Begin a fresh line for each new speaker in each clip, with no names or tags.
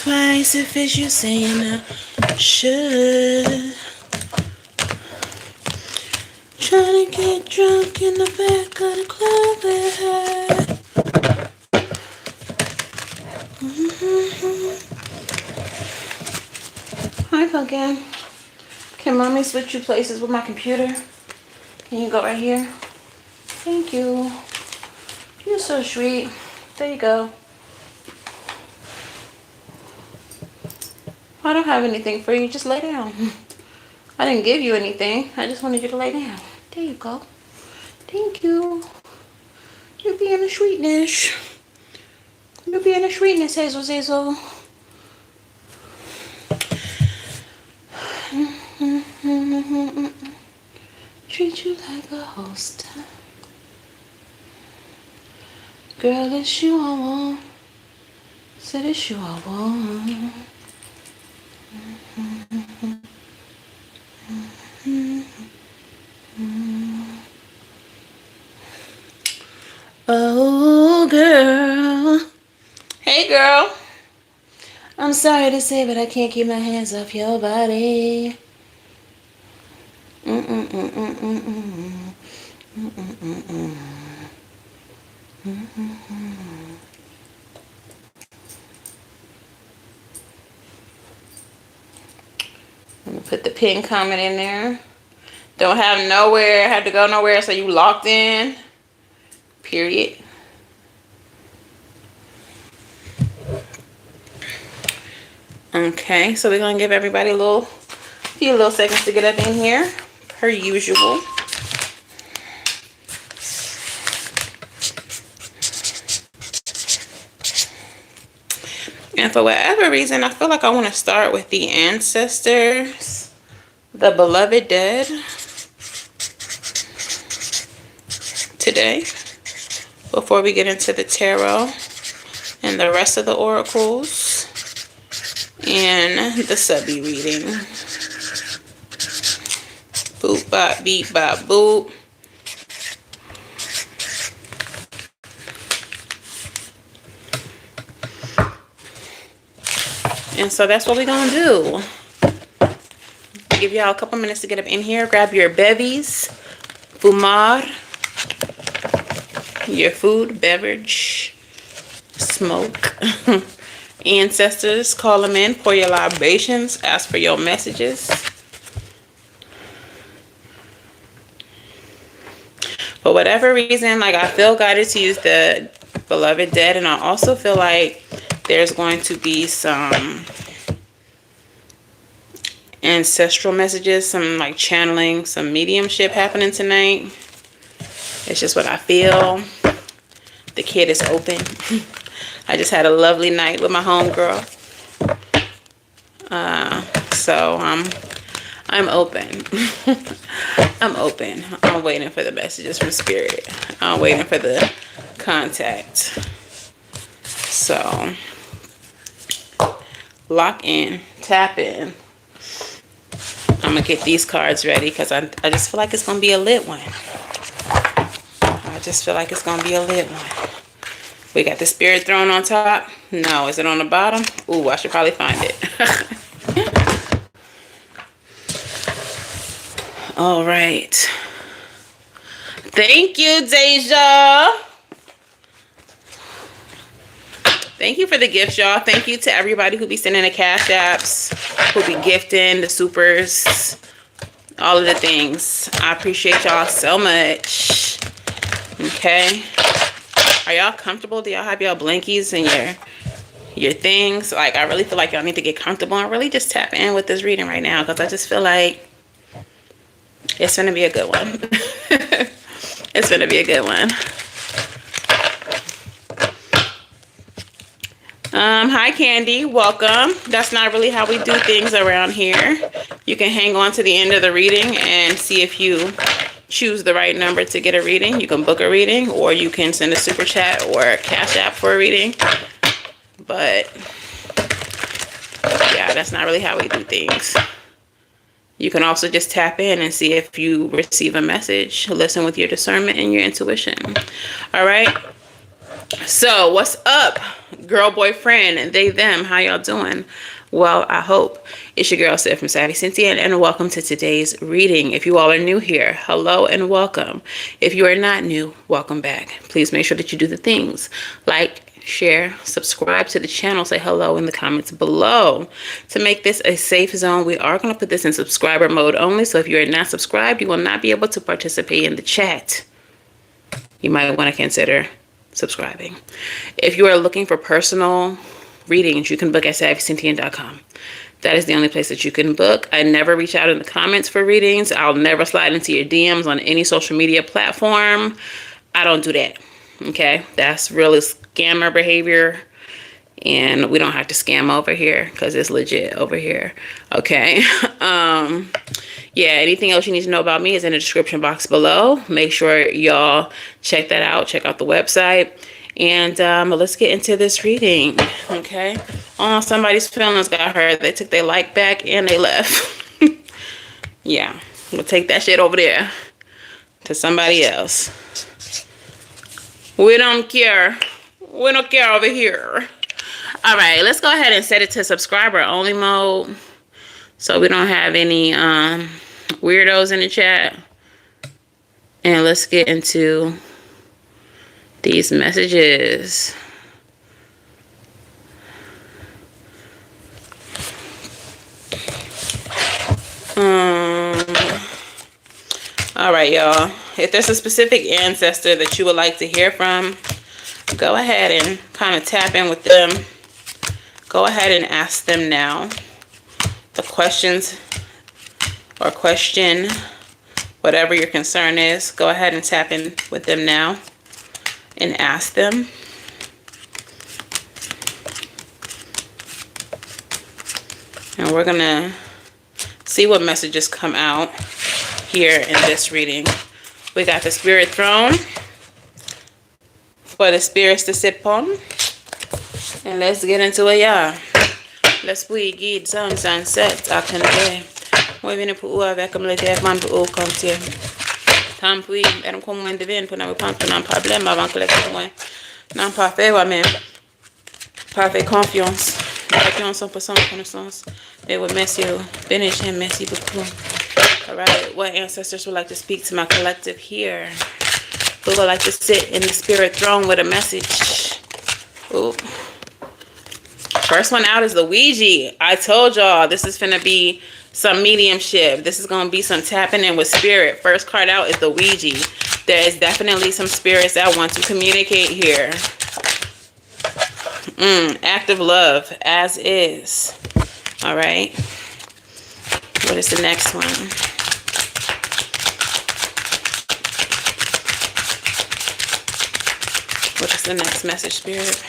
Twice if it's you saying I should. Trying to get drunk in the back of the club with her. Hi, Pumpkin. Can mommy switch you places with my computer? Can you go right here? Thank you. You're so sweet. There you go. I don't have anything for you. Just lay down. I didn't give you anything. I just wanted you to lay down. There you go. Thank you. You're being a sweetness. You're being a sweetness, Hazel Hazel. Treat you like a host. Girl, it's you I want. Said it's you I want. Oh, girl. Hey, girl. I'm sorry to say, but I can't keep my hands off your body. I'm gonna put the pin comment in there. Don't have nowhere, had to go nowhere, so you locked in. Period. Okay, so we're gonna give everybody a few little seconds to get up in here, per usual. And for whatever reason, I feel like I want to start with the ancestors, the beloved dead, today, before we get into the tarot and the rest of the oracles and the subby reading. Boop, bop, beep, bop, boop. And so that's what we're going to do. Give y'all a couple minutes to get up in here. Grab your bevies, fumar, your food, beverage, smoke. Ancestors, call them in, pour your libations, ask for your messages. For whatever reason, like I feel guided to use the beloved dead, and I also feel like there's going to be some ancestral messages, some like channeling, some mediumship happening tonight. It's just what I feel. The kid is open. I just had a lovely night with my homegirl. So I'm open. I'm open. I'm waiting for the messages from spirit. I'm waiting for the contact. So lock in, tap in. I'm gonna get these cards ready because I just feel like it's gonna be a lit one. I just feel like it's gonna be a lit one. We got the spirit throne on top. No, is it on the bottom? Ooh, I should probably find it. All right. Thank you, Deja. Thank you for the gifts, y'all. Thank you to everybody who be sending the cash apps, who be gifting, the supers, all of the things. I appreciate y'all so much. Okay. Are y'all comfortable? Do y'all have y'all blankies and your things? Like, I really feel like y'all need to get comfortable and really just tap in with this reading right now, because I just feel like it's going to be a good one. It's going to be a good one. Hi, Candy. Welcome. That's not really how we do things around here. You can hang on to the end of the reading and see if you choose the right number to get a reading. You can book a reading, or you can send a super chat or a cash app for a reading. But yeah, that's not really how we do things. You can also just tap in and see if you receive a message. Listen with your discernment and your intuition. All right. So, what's up, girl, boyfriend, and they, them? How y'all doing? Well, I hope. It's your girl, Sid from Savvy Cynthia, and welcome to today's reading. If you all are new here, hello and welcome. If you are not new, welcome back. Please make sure that you do the things like, share, subscribe to the channel, say hello in the comments below. To make this a safe zone, we are going to put this in subscriber mode only. So if you are not subscribed, you will not be able to participate in the chat. You might want to consider subscribing. If you are looking for personal readings, you can book at SavyCynthia.com. That is the only place that you can book. I never reach out in the comments for readings. I'll never slide into your DMs on any social media platform. I don't do that. Okay? That's really scammer behavior. And we don't have to scam over here because it's legit over here. Okay? Yeah, anything else you need to know about me is in the description box below. Make sure y'all check that out. Check out the website. And let's get into this reading. Okay? Oh, somebody's feelings got hurt. They took their like back and they left. Yeah, we'll take that shit over there to somebody else. We don't care. We don't care over here. All right, let's go ahead and set it to subscriber only mode so we don't have any weirdos in the chat. And let's get into these messages. All right, y'all. If there's a specific ancestor that you would like to hear from, go ahead and kind of tap in with them. Go ahead and ask them now the questions or question, whatever your concern is. Go ahead and tap in with them now and ask them. And we're gonna see what messages come out here in this reading. We got the Spirit Throne for the spirits to sip on. And let's get into it, y'all. L'esprit guide, sun, sunset, akende. Moi vine pour ou avec comme le développement pour ou compter. Tant puis, et comme moi devine pour n'avoir pas de problème avant que les moi n'en pas fait moi-même. Pas fait confiance. Confiance 100% connaissance. They would miss you. Finish him, merci beaucoup. All right, what ancestors would like to speak to my collective here? Who would like to sit in the spirit throne with a message? Ooh. First one out is the Ouija. I told y'all this is finna be some mediumship. This is gonna be some tapping in with spirit. First card out is the Ouija. There is definitely some spirits that want to communicate here. Active love, as is. All right. What is the next one? What is the next message, Spirit?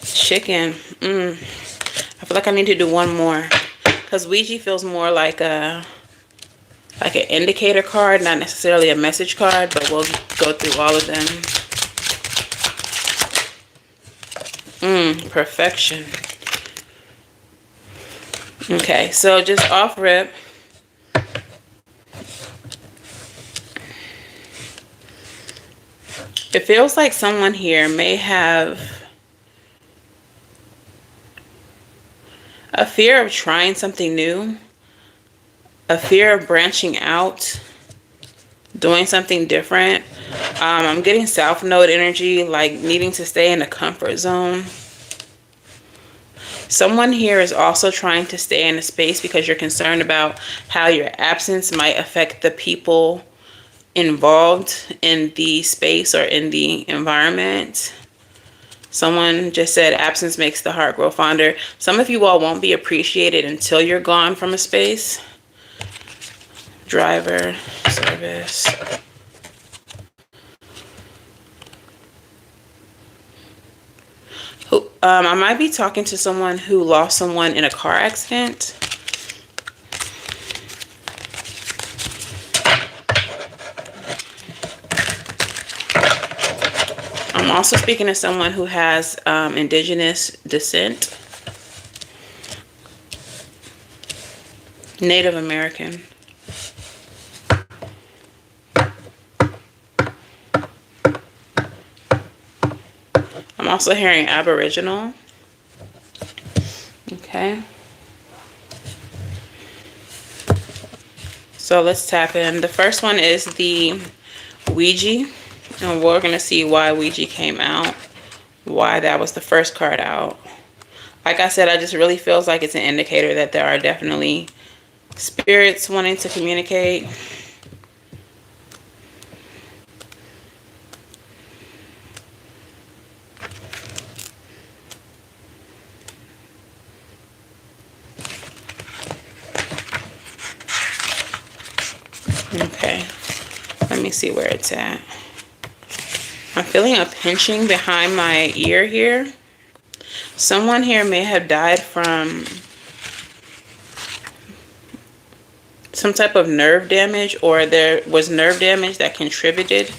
Chicken. I feel like I need to do one more. Because Ouija feels more like an indicator card, not necessarily a message card, but we'll go through all of them. Perfection. Okay, so just off rip. It feels like someone here may have a fear of trying something new, a fear of branching out, doing something different. I'm getting South Node energy, like needing to stay in a comfort zone. Someone here is also trying to stay in a space because you're concerned about how your absence might affect the people involved in the space or in the environment. Someone just said absence makes the heart grow fonder. Some of you all won't be appreciated until you're gone from a space. Driver, service. I might be talking to someone who lost someone in a car accident. I'm also speaking to someone who has indigenous descent. Native American. also hearing Aboriginal. Okay. So let's tap in. The first one is the Ouija. And we're going to see why Ouija came out. Why that was the first card out. Like I said, I just really feels like it's an indicator that there are definitely spirits wanting to communicate. Okay, let me see where it's at. I'm feeling a pinching behind my ear here. Someone here may have died from some type of nerve damage, or there was nerve damage that contributed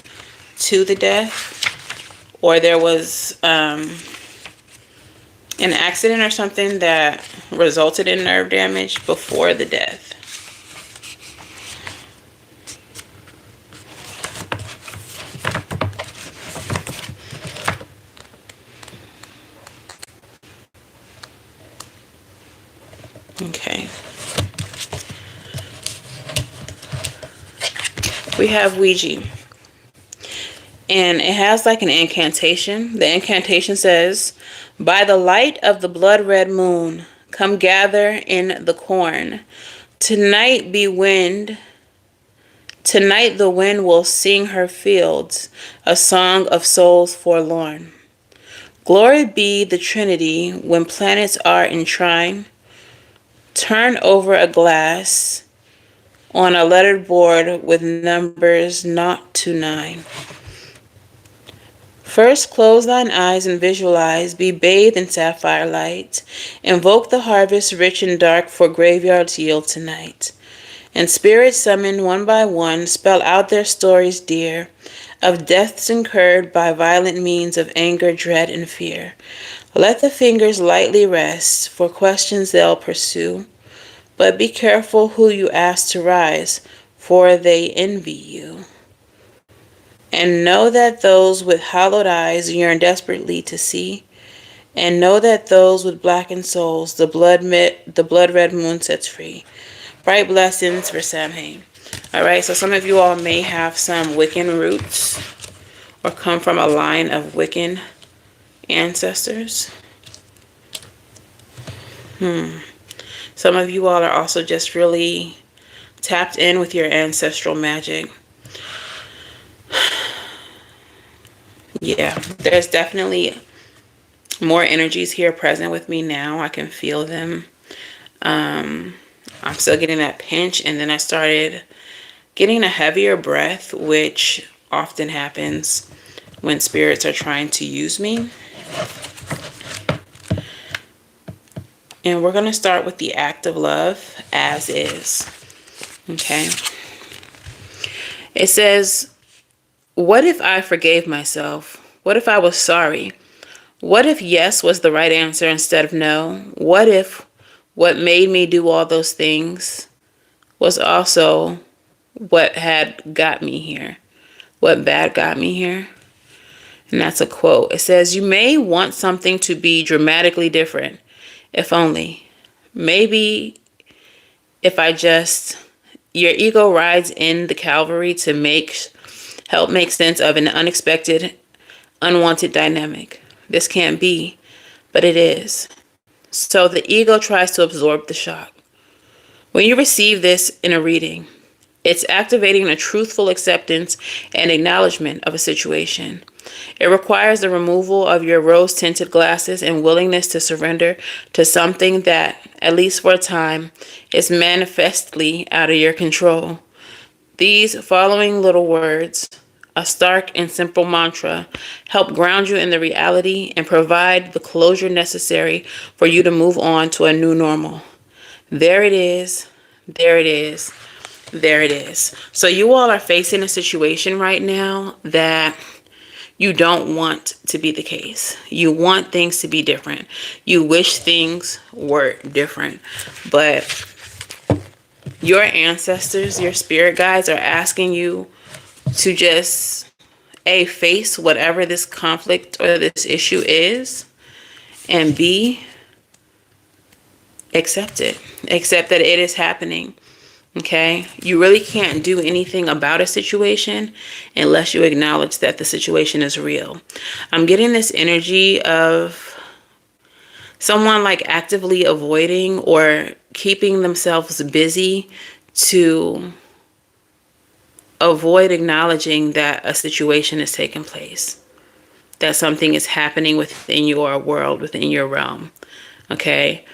to the death, or there was an accident or something that resulted in nerve damage before the death. Okay. We have Ouija. And it has like an incantation. The incantation says, "By the light of the blood red moon, come gather in the corn. Tonight be wind. Tonight the wind will sing her fields, a song of souls forlorn. Glory be the Trinity when planets are enshrined. Turn over a glass on a lettered board with numbers 0 to 9. First close thine eyes and visualize, be bathed in sapphire light. Invoke the harvest rich and dark, for graveyards yield tonight. And spirits summoned one by one spell out their stories dear, of deaths incurred by violent means of anger, dread, and fear. Let the fingers lightly rest, for questions they'll pursue. But be careful who you ask to rise, for they envy you. And know that those with hollowed eyes yearn desperately to see. And know that those with blackened souls the blood red moon sets free." Bright blessings for Samhain. Alright, so some of you all may have some Wiccan roots, or come from a line of Wiccan ancestors. Some of you all are also just really tapped in with your ancestral magic. Yeah, there's definitely more energies here present with me now. I can feel them. I'm still getting that pinch, and then I started getting a heavier breath, which often happens when spirits are trying to use me. And we're going to start with the act of love, as is. Okay. It says, "What if I forgave myself? What if I was sorry? What if yes was the right answer instead of no? What if what made me do all those things was also what had got me here? What bad got me here?" And that's a quote. It says, "You may want something to be dramatically different. If only. Maybe if I just..." Your ego rides in the cavalry to help make sense of an unexpected, unwanted dynamic. This can't be, but it is. So the ego tries to absorb the shock. When you receive this in a reading, it's activating a truthful acceptance and acknowledgement of a situation. It requires the removal of your rose-tinted glasses and willingness to surrender to something that, at least for a time, is manifestly out of your control. These following little words, a stark and simple mantra, help ground you in the reality and provide the closure necessary for you to move on to a new normal. There it is. There it is. There it is. So you all are facing a situation right now that you don't want to be the case. You want things to be different. You wish things were different. But your ancestors, your spirit guides are asking you to just A, face whatever this conflict or this issue is, and B, accept it. Accept that it is happening. Okay? You really can't do anything about a situation unless you acknowledge that the situation is real. I'm getting this energy of someone like actively avoiding or keeping themselves busy to avoid acknowledging that a situation is taking place, that something is happening within your world, within your realm. Okay?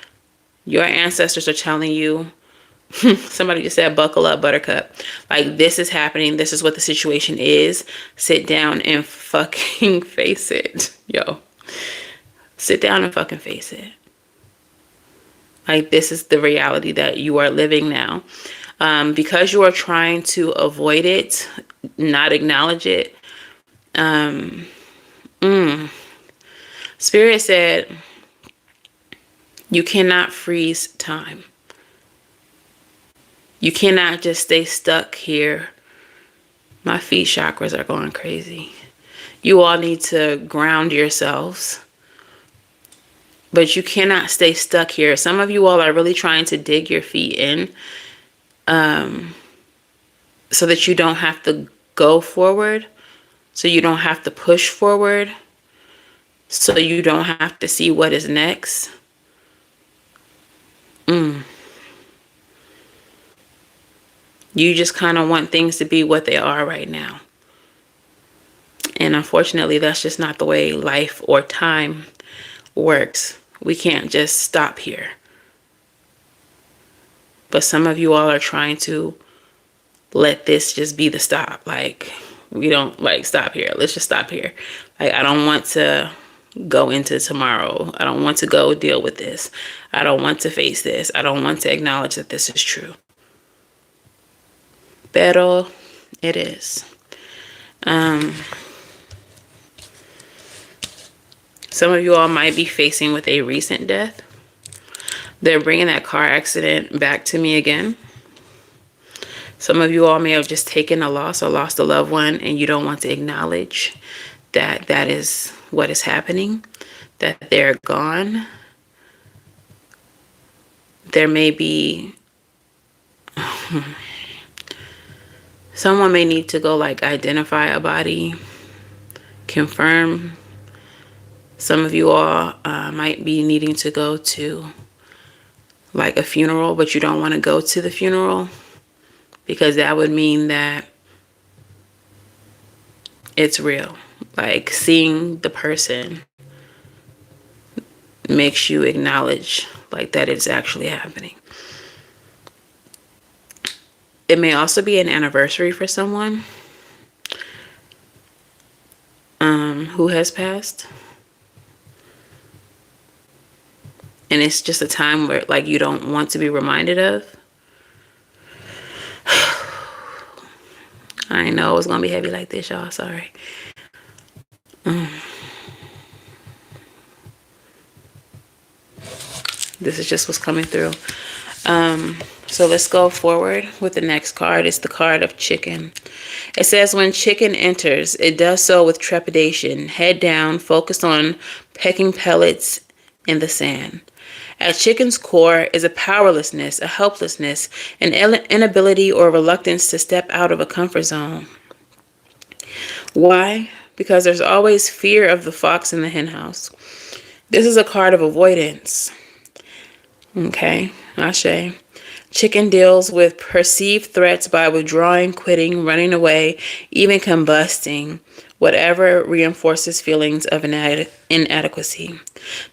Your ancestors are telling you, somebody just said, buckle up, buttercup. Like, this is happening. This is what the situation is. Sit down and fucking face it. Yo. Sit down and fucking face it. Like, this is the reality that you are living now. Because you are trying to avoid it, not acknowledge it. Spirit said, you cannot freeze time. You cannot just stay stuck here. My feet chakras are going crazy. You all need to ground yourselves. But you cannot stay stuck here. Some of you all are really trying to dig your feet in so that you don't have to go forward, so you don't have to push forward, so you don't have to see what is next. You just kind of want things to be what they are right now. And unfortunately, that's just not the way life or time works. We can't just stop here. But some of you all are trying to let this just be the stop. Like, we don't like stop here. Let's just stop here. Like, I don't want to go into tomorrow. I don't want to go deal with this. I don't want to face this. I don't want to acknowledge that this is true. Pero it is. Some of you all might be facing with a recent death. They're bringing that car accident back to me again. Some of you all may have just taken a loss or lost a loved one, and you don't want to acknowledge that that is what is happening, that they're gone. There may be someone may need to go like identify a body, confirm. Some of you all might be needing to go to like a funeral, but you don't want to go to the funeral because that would mean that it's real. Like, seeing the person makes you acknowledge like that it's actually happening. It may also be an anniversary for someone who has passed. And it's just a time where like you don't want to be reminded of. I know it was going to be heavy like this, y'all. Sorry. This is just what's coming through. So let's go forward with the next card. It's the card of chicken. It says, when chicken enters, it does so with trepidation, head down, focused on pecking pellets in the sand. At chicken's core is a powerlessness, a helplessness, an inability or reluctance to step out of a comfort zone. Why? Because there's always fear of the fox in the henhouse. This is a card of avoidance. Okay, Ashe. Chicken deals with perceived threats by withdrawing, quitting, running away, even combusting, whatever reinforces feelings of inadequacy.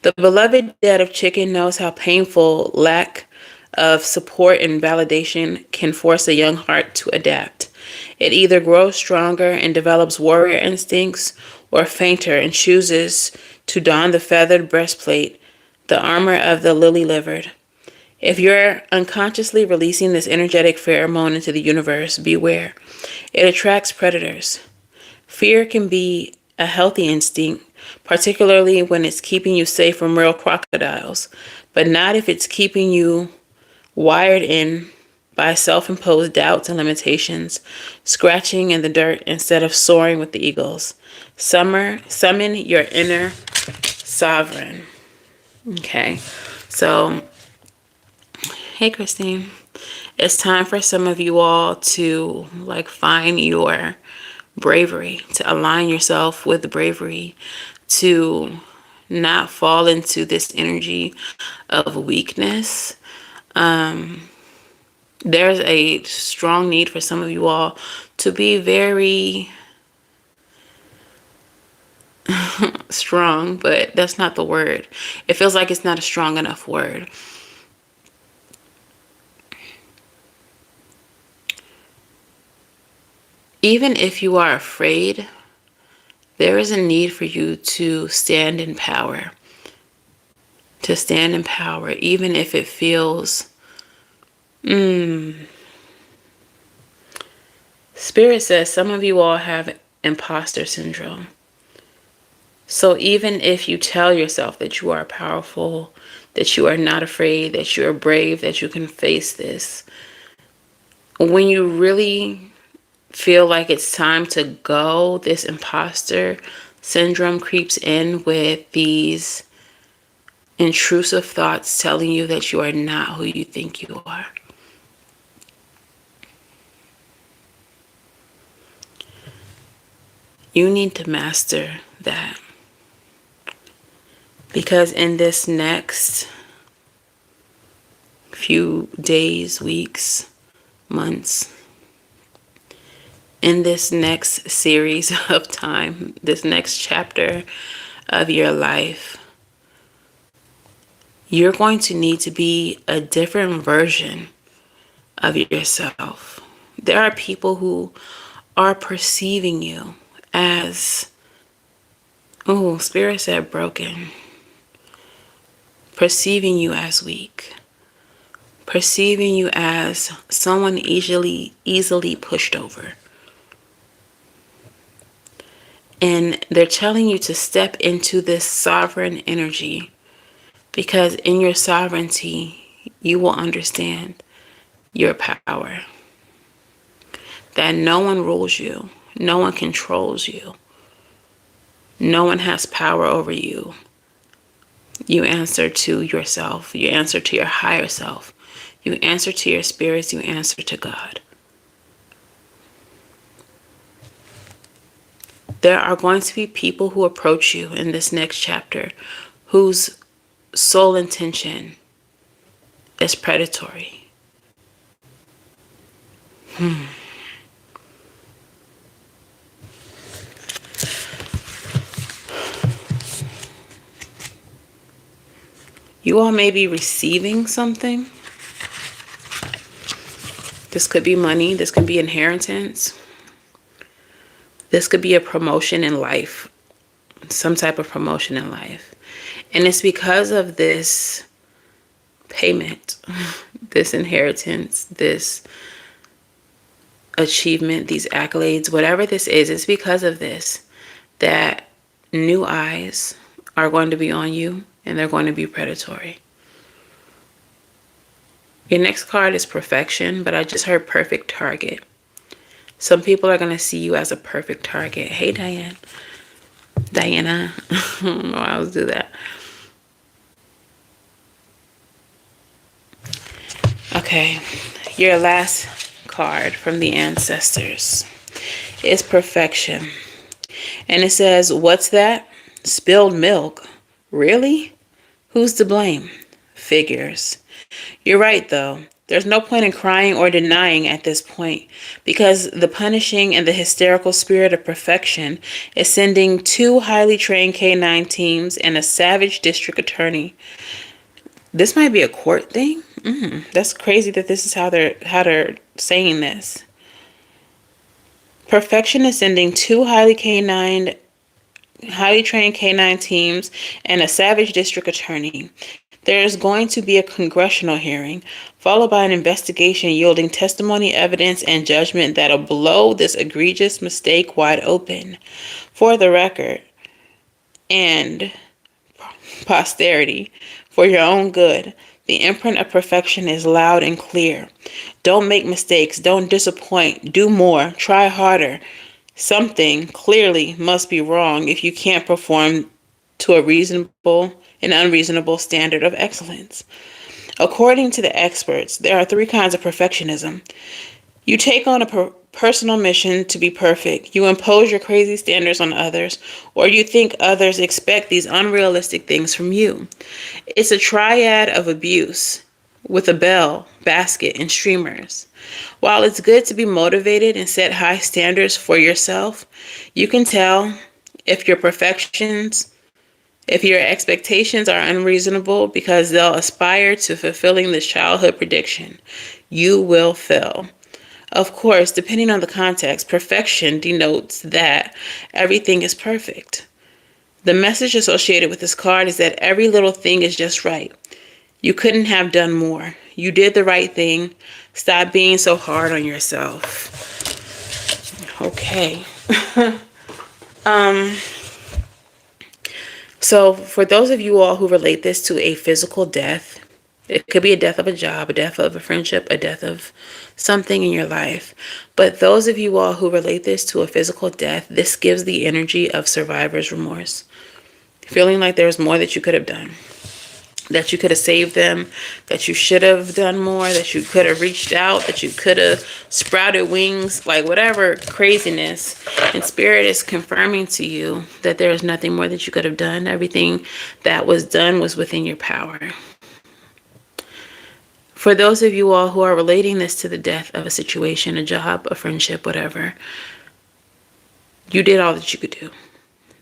The beloved dead of chicken knows how painful lack of support and validation can force a young heart to adapt. It either grows stronger and develops warrior instincts, or fainter and chooses to don the feathered breastplate, the armor of the lily-livered. If you're unconsciously releasing this energetic pheromone into the universe, beware. It attracts predators. Fear can be a healthy instinct, particularly when it's keeping you safe from real crocodiles, but not if it's keeping you wired in by self-imposed doubts and limitations, scratching in the dirt instead of soaring with the eagles. Summon your inner sovereign. Okay, so, hey Christine. It's time for some of you all to find your bravery, to align yourself with the bravery, to not fall into this energy of weakness. There's a strong need for some of you all to be very strong, but that's not the word. It feels like it's not a strong enough word. Even if you are afraid, there is a need for you to stand in power. To stand in power, even if it feels... Spirit says some of you all have imposter syndrome. So even if you tell yourself that you are powerful, that you are not afraid, that you are brave, that you can face this, when you really feel like it's time to go, this imposter syndrome creeps in with these intrusive thoughts telling you that you are not who you think you are. You need to master that. Because in this next few days, weeks, months, in this next series of time, this next chapter of your life, you're going to need to be a different version of yourself. There are people who are perceiving you as, Spirit said broken. Perceiving you as weak. Perceiving you as someone easily pushed over. And they're telling you to step into this sovereign energy, because in your sovereignty, you will understand your power. That no one rules you. No one controls you. No one has power over you. You answer to yourself. You answer to your higher self. You answer to your spirits. You answer to God. There are going to be people who approach you in this next chapter whose sole intention is predatory. You all may be receiving something. This could be money. This could be inheritance. This could be a promotion in life. Some type of promotion in life. And it's because of this payment, this inheritance, this achievement, these accolades, whatever this is, it's because of this that new eyes are going to be on you and they're going to be predatory. Your next card is perfection, but I just heard perfect target. Some people are going to see you as a perfect target. Hey, Diana. I don't know why I always do that. Okay, your last card from the ancestors is perfection. And it says, what's that? Spilled milk. Really? Who's to blame? Figures. You're right, though. There's no point in crying or denying at this point, because the punishing and the hysterical spirit of perfection is sending 2 highly trained K9 teams and a savage district attorney. This might be a court thing. That's crazy that this is how they're saying this. Perfection is sending 2 highly trained K9 teams and a savage district attorney. There is going to be a congressional hearing, followed by an investigation yielding testimony, evidence, and judgment that'll blow this egregious mistake wide open. For the record, and posterity, for your own good, The imprint of perfection is loud and clear. Don't make mistakes. Don't disappoint. Do more. Try harder. Something clearly must be wrong if you can't perform to an unreasonable standard of excellence. According to the experts, there are three kinds of perfectionism. You take on a personal mission to be perfect. You impose your crazy standards on others, or you think others expect these unrealistic things from you. It's a triad of abuse with a bell, basket, and streamers. While it's good to be motivated and set high standards for yourself, you can tell if if your expectations are unreasonable because they'll aspire to fulfilling this childhood prediction. You will fail. Of course, depending on the context, perfection denotes that everything is perfect. The message associated with this card is that every little thing is just right. You couldn't have done more. You did the right thing. Stop being so hard on yourself. Okay. So for those of you all who relate this to a physical death, it could be a death of a job, a death of a friendship, a death of something in your life. But those of you all who relate this to a physical death, this gives the energy of survivor's remorse. Feeling like there's more that you could have done, that you could have saved them, that you should have done more, that you could have reached out, that you could have sprouted wings, like whatever craziness. And Spirit is confirming to you that there is nothing more that you could have done. Everything that was done was within your power. For those of you all who are relating this to the death of a situation, a job, a friendship, whatever, you did all that you could do.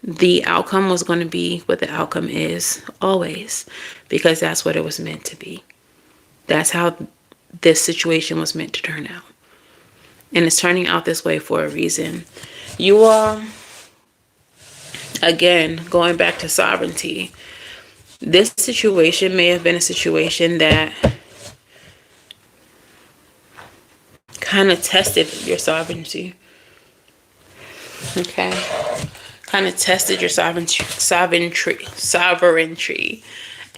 The outcome was going to be what the outcome is always, because that's what it was meant to be. That's how this situation was meant to turn out. And it's turning out this way for a reason. You all, again, going back to sovereignty, this situation may have been a situation that kind of tested your sovereignty. Okay? Kind of tested your sovereignty,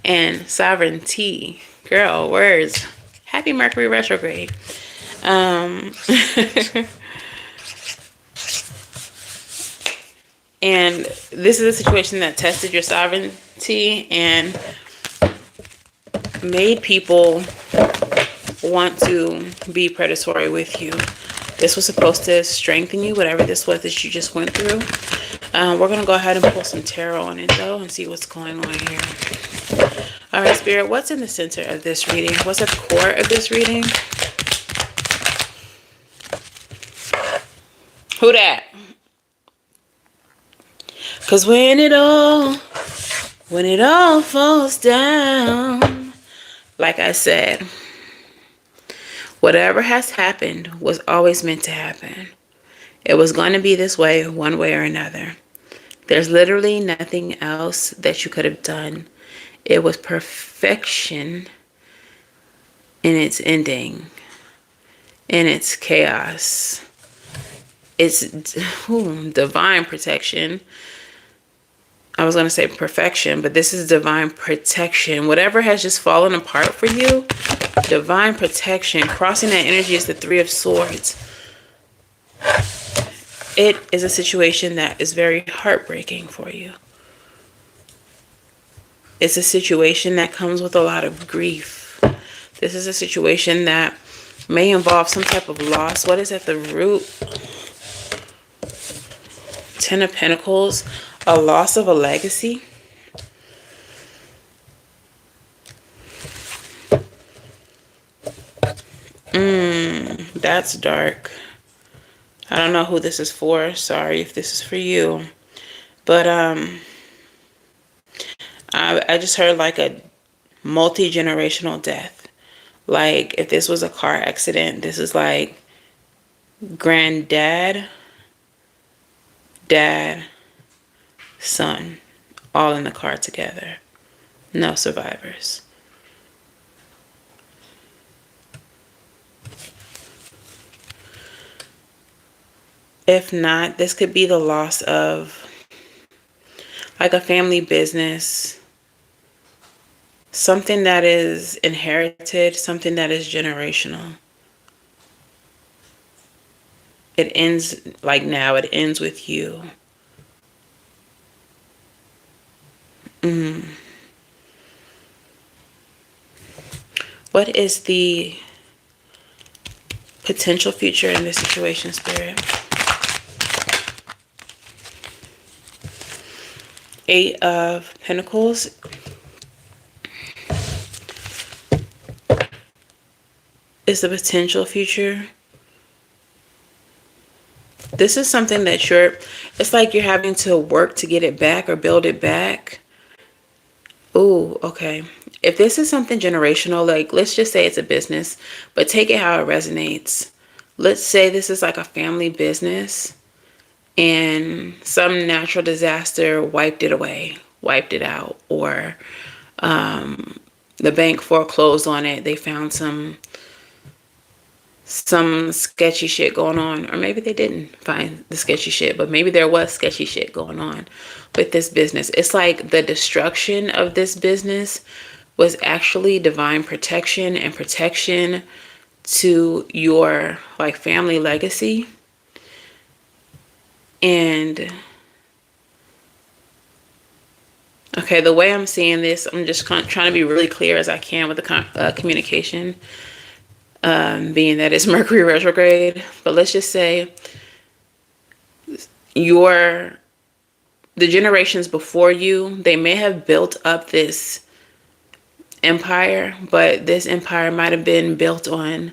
and sovereignty. Girl, words. Happy Mercury retrograde. And this is a situation that tested your sovereignty and made people want to be predatory with you. This was supposed to strengthen you, whatever this was that you just went through. We're going to go ahead and pull some tarot on it, though, and see what's going on here. All right, Spirit, what's in the center of this reading? What's at the core of this reading? Who that? Because when it all falls down, like I said, whatever has happened was always meant to happen. It was going to be this way, one way or another. There's literally nothing else that you could have done. It was perfection in its ending, in its chaos. It's divine protection. I was going to say perfection, but this is divine protection. Whatever has just fallen apart for you, divine protection. Crossing that energy is the Three of Swords. It is a situation that is very heartbreaking for you. It's a situation that comes with a lot of grief. This is a situation that may involve some type of loss. What is at the root? Ten of Pentacles, a loss of a legacy. That's dark. I don't know who this is for. Sorry if this is for you. But I just heard like a multi-generational death. Like if this was a car accident, this is like granddad, dad, son, all in the car together. No survivors. If not, this could be the loss of like a family business, something that is inherited, something that is generational. It ends like now, it ends with you. What is the potential future in this situation, Spirit? Eight of Pentacles. Is the potential future. This is something that it's like you're having to work to get it back or build it back. Ooh, okay. If this is something generational, like let's just say it's a business, but take it how it resonates. Let's say this is like a family business and some natural disaster wiped it away, wiped it out, or the bank foreclosed on it. They found some sketchy shit going on, or maybe they didn't find the sketchy shit, but maybe there was sketchy shit going on with this business. It's like the destruction of this business was actually divine protection and protection to your like family legacy. And okay, the way I'm seeing this, I'm just trying to be really clear as I can with the communication. Being that it's Mercury retrograde, but let's just say the generations before you, they may have built up this empire, but this empire might have been built on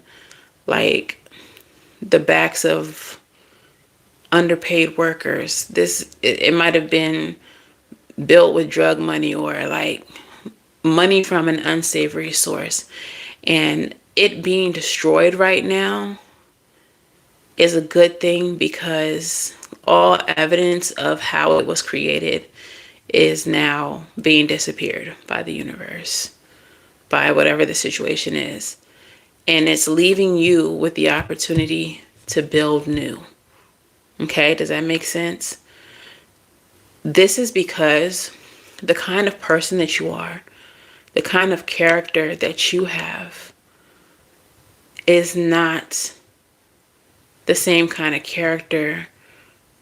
like the backs of underpaid workers. It might have been built with drug money or like money from an unsavory source. And it being destroyed right now is a good thing because all evidence of how it was created is now being disappeared by the universe, by whatever the situation is. And it's leaving you with the opportunity to build new. Okay, does that make sense? This is because the kind of person that you are, the kind of character that you have, is not the same kind of character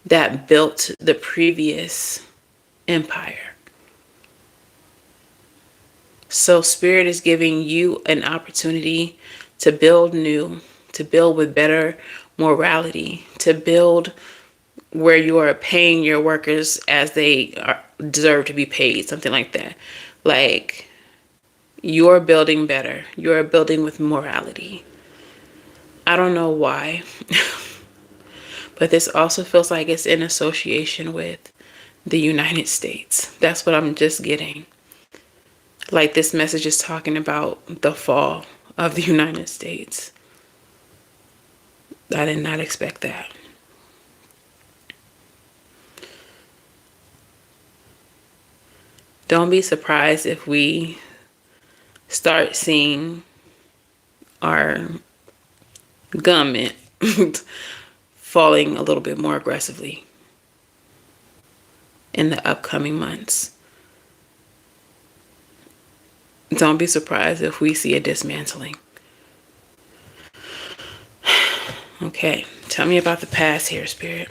that built the previous empire. So Spirit is giving you an opportunity to build new, to build with better morality, to build where you are paying your workers as they deserve to be paid, something like that. Like, you're building better. You're building with morality. I don't know why, but this also feels like it's in association with the United States. That's what I'm just getting. Like this message is talking about the fall of the United States. I did not expect that. Don't be surprised if we start seeing our government falling a little bit more aggressively in the upcoming months. Don't be surprised if we see a dismantling. Okay, tell me about the past here, Spirit.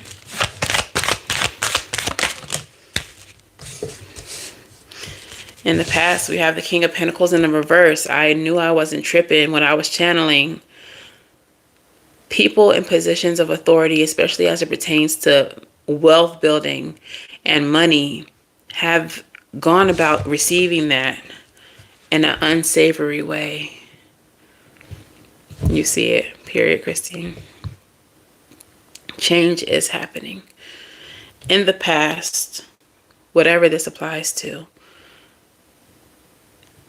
In the past, we have the King of Pentacles in the reverse. I knew I wasn't tripping when I was channeling. People in positions of authority, especially as it pertains to wealth building and money, have gone about receiving that in an unsavory way. You see it, period, Christine. Change is happening. In the past, whatever this applies to,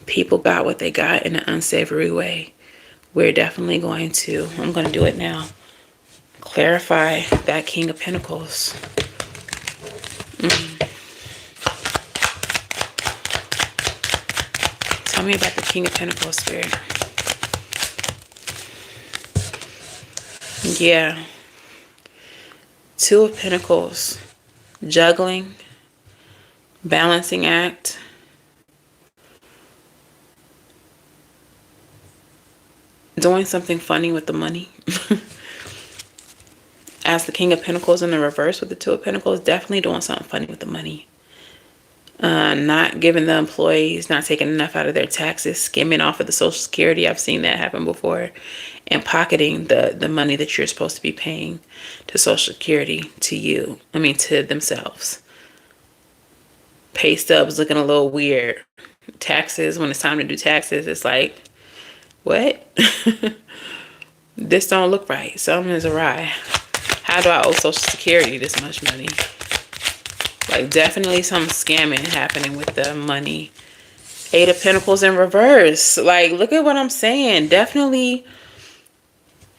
people got what they got in an unsavory way. We're definitely I'm going to do it now. Clarify that King of Pentacles. Tell me about the King of Pentacles, Spirit. Yeah. Two of Pentacles. Juggling. Balancing act. doing something funny with the money. As the King of Pentacles in the reverse with the Two of Pentacles, definitely doing something funny with the money. Not giving the employees, not taking enough out of their taxes, skimming off of the Social Security. I've seen that happen before. And pocketing the money that you're supposed to be paying to Social Security to you. I mean, to themselves. Pay stubs looking a little weird. Taxes, when it's time to do taxes, it's like, what? This don't look right. Something is awry. How do I owe Social Security this much money? Like, definitely some scamming happening with the money. Eight of Pentacles in reverse. Like, look at what I'm saying. Definitely,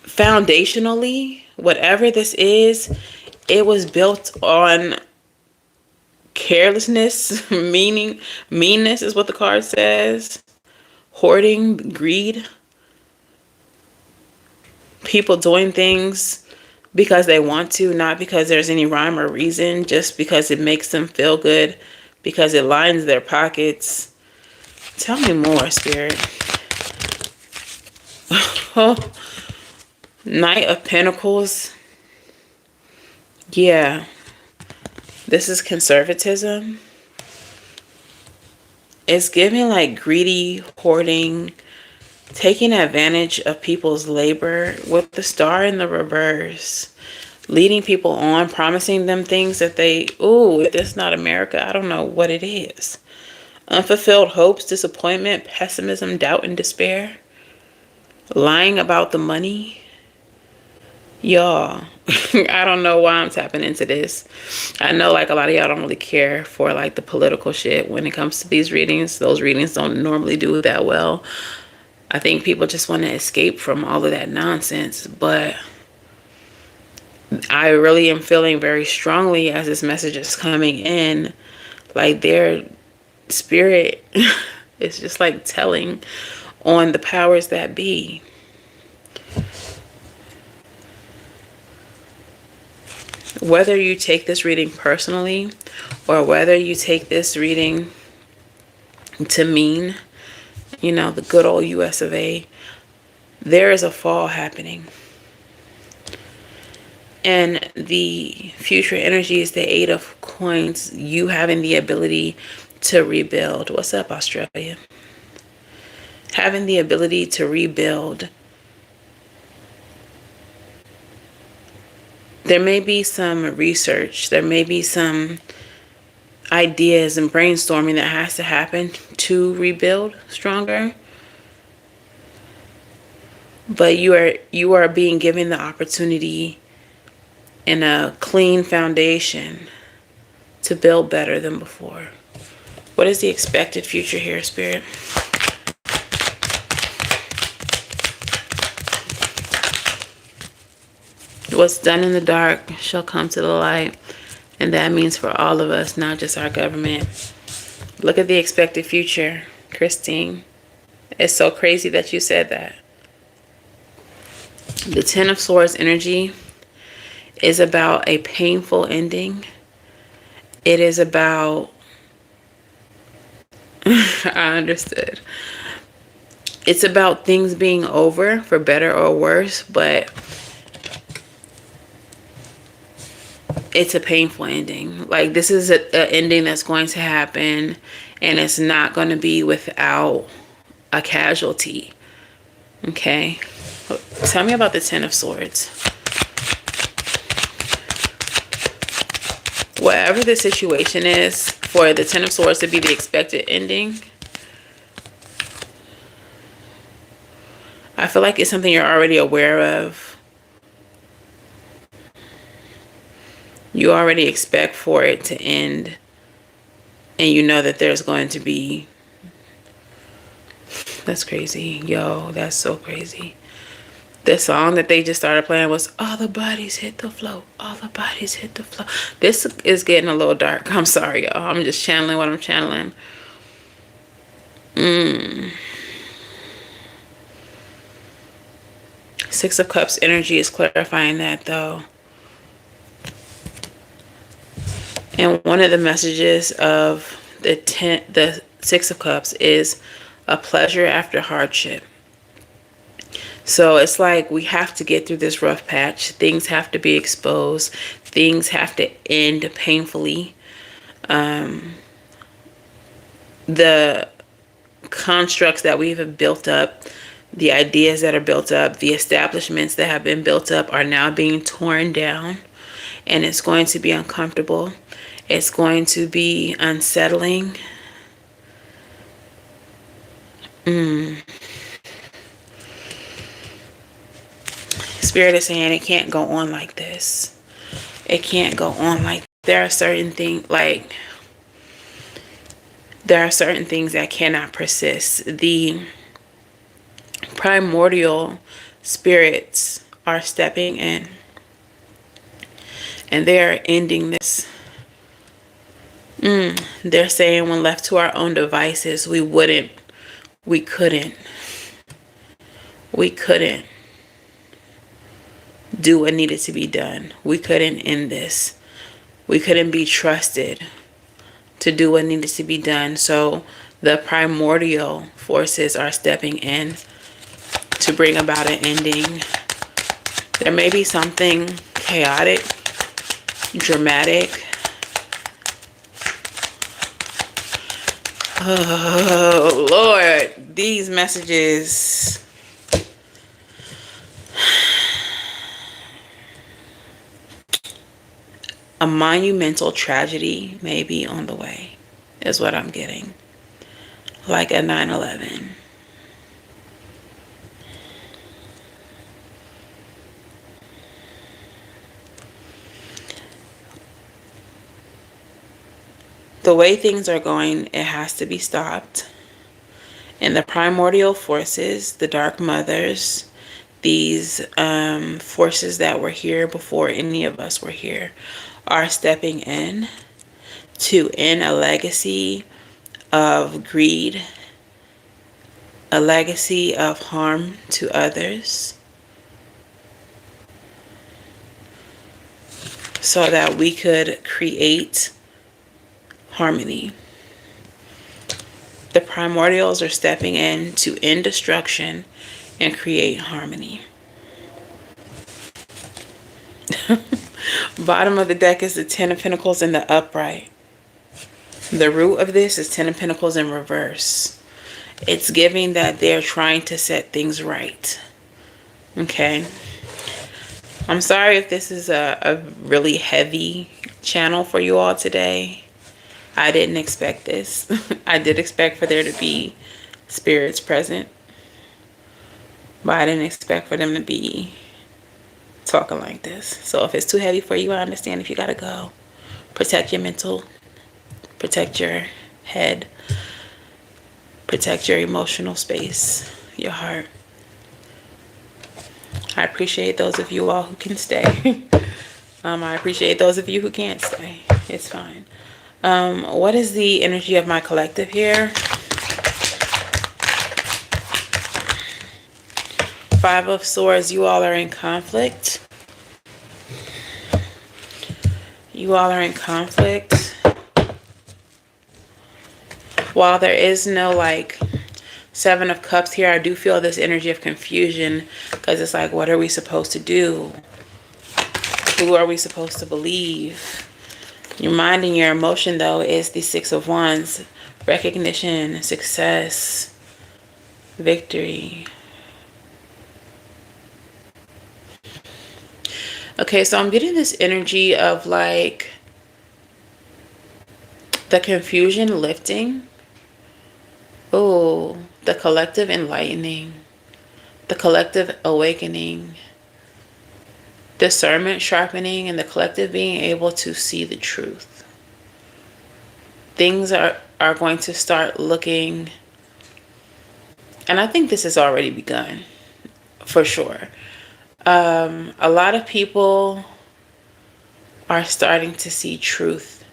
foundationally, whatever this is, it was built on carelessness, meanness is what the card says. Hoarding, greed. People doing things because they want to, not because there's any rhyme or reason, just because it makes them feel good, because it lines their pockets. Tell me more, Spirit. Knight of Pentacles. Yeah. This is conservatism. It's giving like greedy, hoarding, taking advantage of people's labor with the Star in the reverse. Leading people on, promising them things that they, ooh, if this is not America, I don't know what it is. Unfulfilled hopes, disappointment, pessimism, doubt, and despair. Lying about the money. Y'all, I don't know why I'm tapping into this. I know like a lot of y'all don't really care for like the political shit when it comes to these readings. Those readings don't normally do that well. I think people just want to escape from all of that nonsense. But I really am feeling very strongly as this message is coming in, like their spirit is just like telling on the powers that be. Whether you take this reading personally or whether you take this reading to mean, you know, the good old US of A, there is a fall happening. And the future energy is the Eight of Coins, you having the ability to rebuild. What's up, Australia? Having the ability to rebuild. There may be some research, there may be some ideas and brainstorming that has to happen to rebuild stronger. But you are being given the opportunity in a clean foundation to build better than before. What is the expected future here, Spirit? What's done in the dark shall come to the light. And that means for all of us, not just our government. Look at the expected future, Christine. It's so crazy that you said that. The Ten of Swords energy is about a painful ending. It is about... I understood. It's about things being over for better or worse, but it's a painful ending. Like, this is an ending that's going to happen, and it's not going to be without a casualty. Okay? Tell me about the Ten of Swords. Whatever the situation is, for the Ten of Swords to be the expected ending, I feel like it's something you're already aware of. You already expect for it to end, and you know that there's going to be... That's crazy. Yo, that's so crazy. The song that they just started playing was All the Bodies Hit the Floor. All the Bodies Hit the Floor. This is getting a little dark. I'm sorry, y'all. I'm just channeling what I'm channeling. Six of Cups energy is clarifying that, though. And one of the messages of the Six of Cups is a pleasure after hardship. So it's like we have to get through this rough patch. Things have to be exposed. Things have to end painfully. The constructs that we have built up, the ideas that are built up, the establishments that have been built up are now being torn down. And it's going to be uncomfortable. It's going to be unsettling. Spirit is saying it can't go on like this. It can't go on like there are certain things that cannot persist. The primordial spirits are stepping in and they're ending this. They're saying when left to our own devices, we couldn't do what needed to be done. We couldn't end this. We couldn't be trusted to do what needed to be done. So the primordial forces are stepping in to bring about an ending. There may be something chaotic, dramatic. Oh, Lord, these messages. A monumental tragedy may be on the way, is what I'm getting. Like a 9/11. The way things are going, it has to be stopped. And the primordial forces, the dark mothers, these forces that were here before any of us were here, are stepping in to end a legacy of greed, a legacy of harm to others, so that we could create harmony. The primordials are stepping in to end destruction and create harmony. Bottom of the deck is the Ten of Pentacles in the upright. The root of this is Ten of Pentacles in reverse. It's giving that they're trying to set things right. Okay. I'm sorry if this is a really heavy channel for you all today. I didn't expect this. I did expect for there to be spirits present, but I didn't expect for them to be talking like this. So if it's too heavy for you, I understand if you gotta go. Protect your mental, protect your head, protect your emotional space, your heart. I appreciate those of you all who can stay. I appreciate those of you who can't stay. It's fine. What is the energy of my collective here? Five of Swords, you all are in conflict. You all are in conflict. While there is no like Seven of Cups here, I do feel this energy of confusion because it's like, what are we supposed to do? Who are we supposed to believe? Your mind and your emotion, though, is the Six of Wands. Recognition, success, victory. Okay, so I'm getting this energy of like the confusion lifting. Oh, the collective enlightening. The collective awakening. Discernment sharpening, and the collective being able to see the truth. Things are going to start looking, and I think this has already begun for sure. A lot of people are starting to see truth,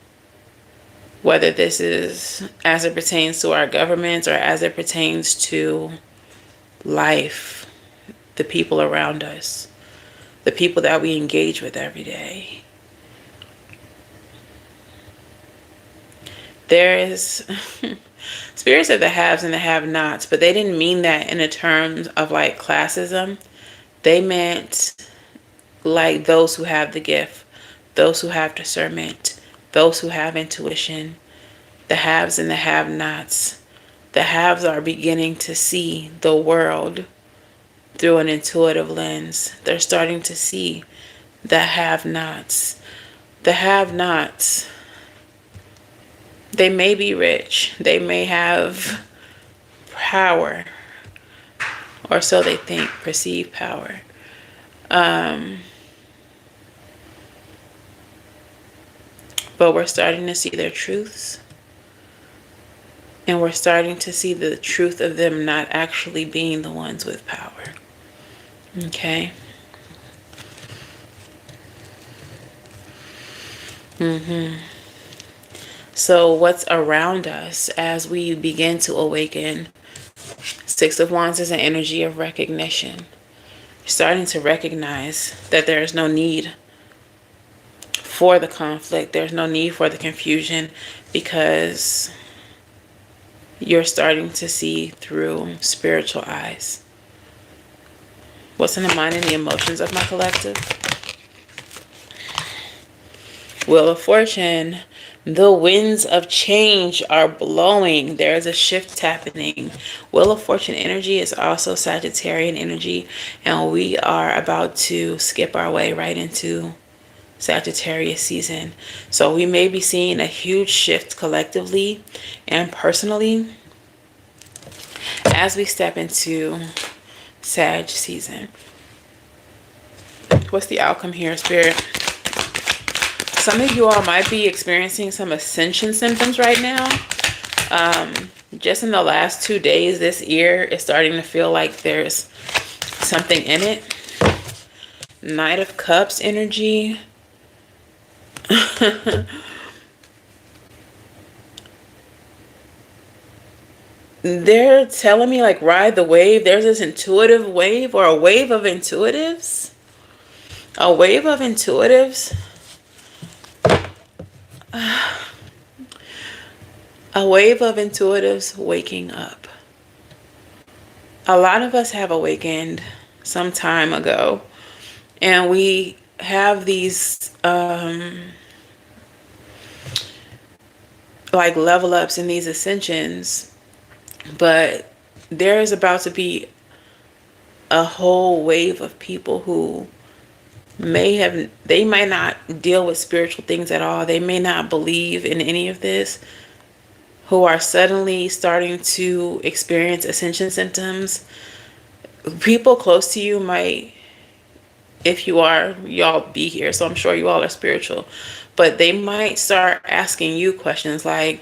whether this is as it pertains to our governments or as it pertains to life, the people around us, the people that we engage with every day. There is Spirits are the haves and the have-nots, but they didn't mean that in the terms of like classism. They meant like those who have the gift, those who have discernment, those who have intuition, the haves and the have-nots. The haves are beginning to see the world through an intuitive lens. They're starting to see the have-nots. The have-nots, they may be rich, they may have power, or so they think, perceive power. But we're starting to see their truths. And we're starting to see the truth of them not actually being the ones with power. Okay? So what's around us as we begin to awaken? Six of Wands is an energy of recognition. You're starting to recognize that there is no need for the conflict. There's no need for the confusion, because you're starting to see through spiritual eyes. What's in the mind and the emotions of my collective? Wheel of Fortune. The winds of change are blowing. There's a shift happening. Wheel of Fortune energy is also Sagittarian energy, and we are about to skip our way right into Sagittarius season. So we may be seeing a huge shift collectively and personally as we step into Sag season. What's the outcome here, Spirit? Some of you all might be experiencing some ascension symptoms right now. Just in the last 2 days, this year is starting to feel like there's something in it. Knight of Cups energy. They're telling me like ride the wave. There's this intuitive wave, or a wave of intuitives. A wave of intuitives. A wave of intuitives waking up. A lot of us have awakened some time ago, and we have these like level ups and these ascensions, but there is about to be a whole wave of people who they might not deal with spiritual things at all. They may not believe in any of this, who are suddenly starting to experience ascension symptoms. People close to you might, if you are, y'all be here, so I'm sure you all are spiritual, but they might start asking you questions like,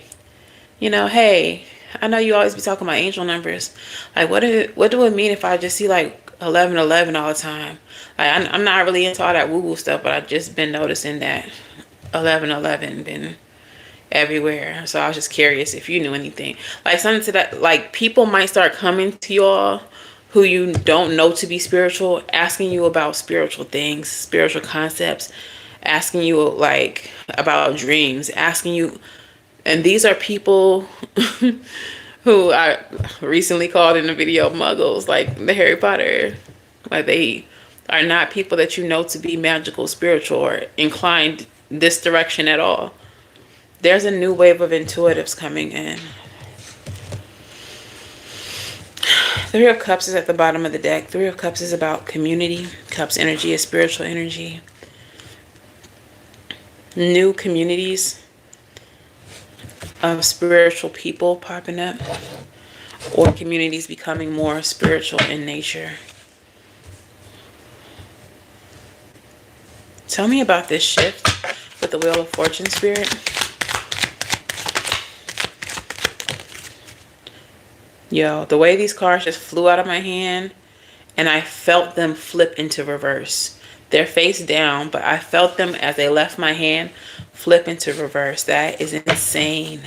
hey, I know you always be talking about angel numbers. Like, what do it mean if I just see like 1111 all the time? Like, I'm not really into all that woo-woo stuff, but I've just been noticing that 1111 been everywhere. So I was just curious if you knew anything. Like something to that, like people might start coming to y'all who you don't know to be spiritual, asking you about spiritual things, spiritual concepts, asking you like about dreams, asking you. And these are people who I recently called in a video muggles, like the Harry Potter. Like they are not people that you know to be magical, spiritual, or inclined this direction at all. There's a new wave of intuitives coming in. Three of Cups is at the bottom of the deck. Three of Cups is about community. Cups energy is spiritual energy. New communities of spiritual people popping up, or communities becoming more spiritual in nature. Tell me about this shift with the Wheel of Fortune, Spirit. Yo, the way these cards just flew out of my hand, and I felt them flip into reverse. They're face down, but I felt them as they left my hand flip into reverse. That is insane.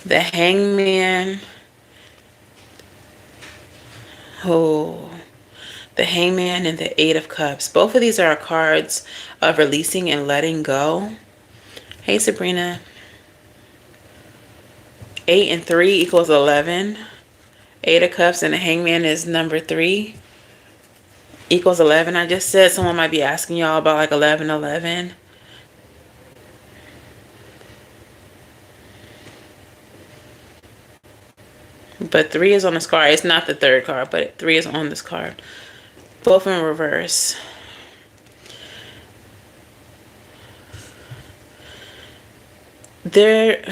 The Hangman. Oh, the Hangman and the Eight of Cups. Both of these are cards of releasing and letting go. Hey, Sabrina. 8 and 3 equals 11. 8 of Cups and the Hangman is number 3 equals 11. I just said someone might be asking y'all about like 11, 11. But 3 is on this card. It's not the third card, but 3 is on this card. Both in reverse. There,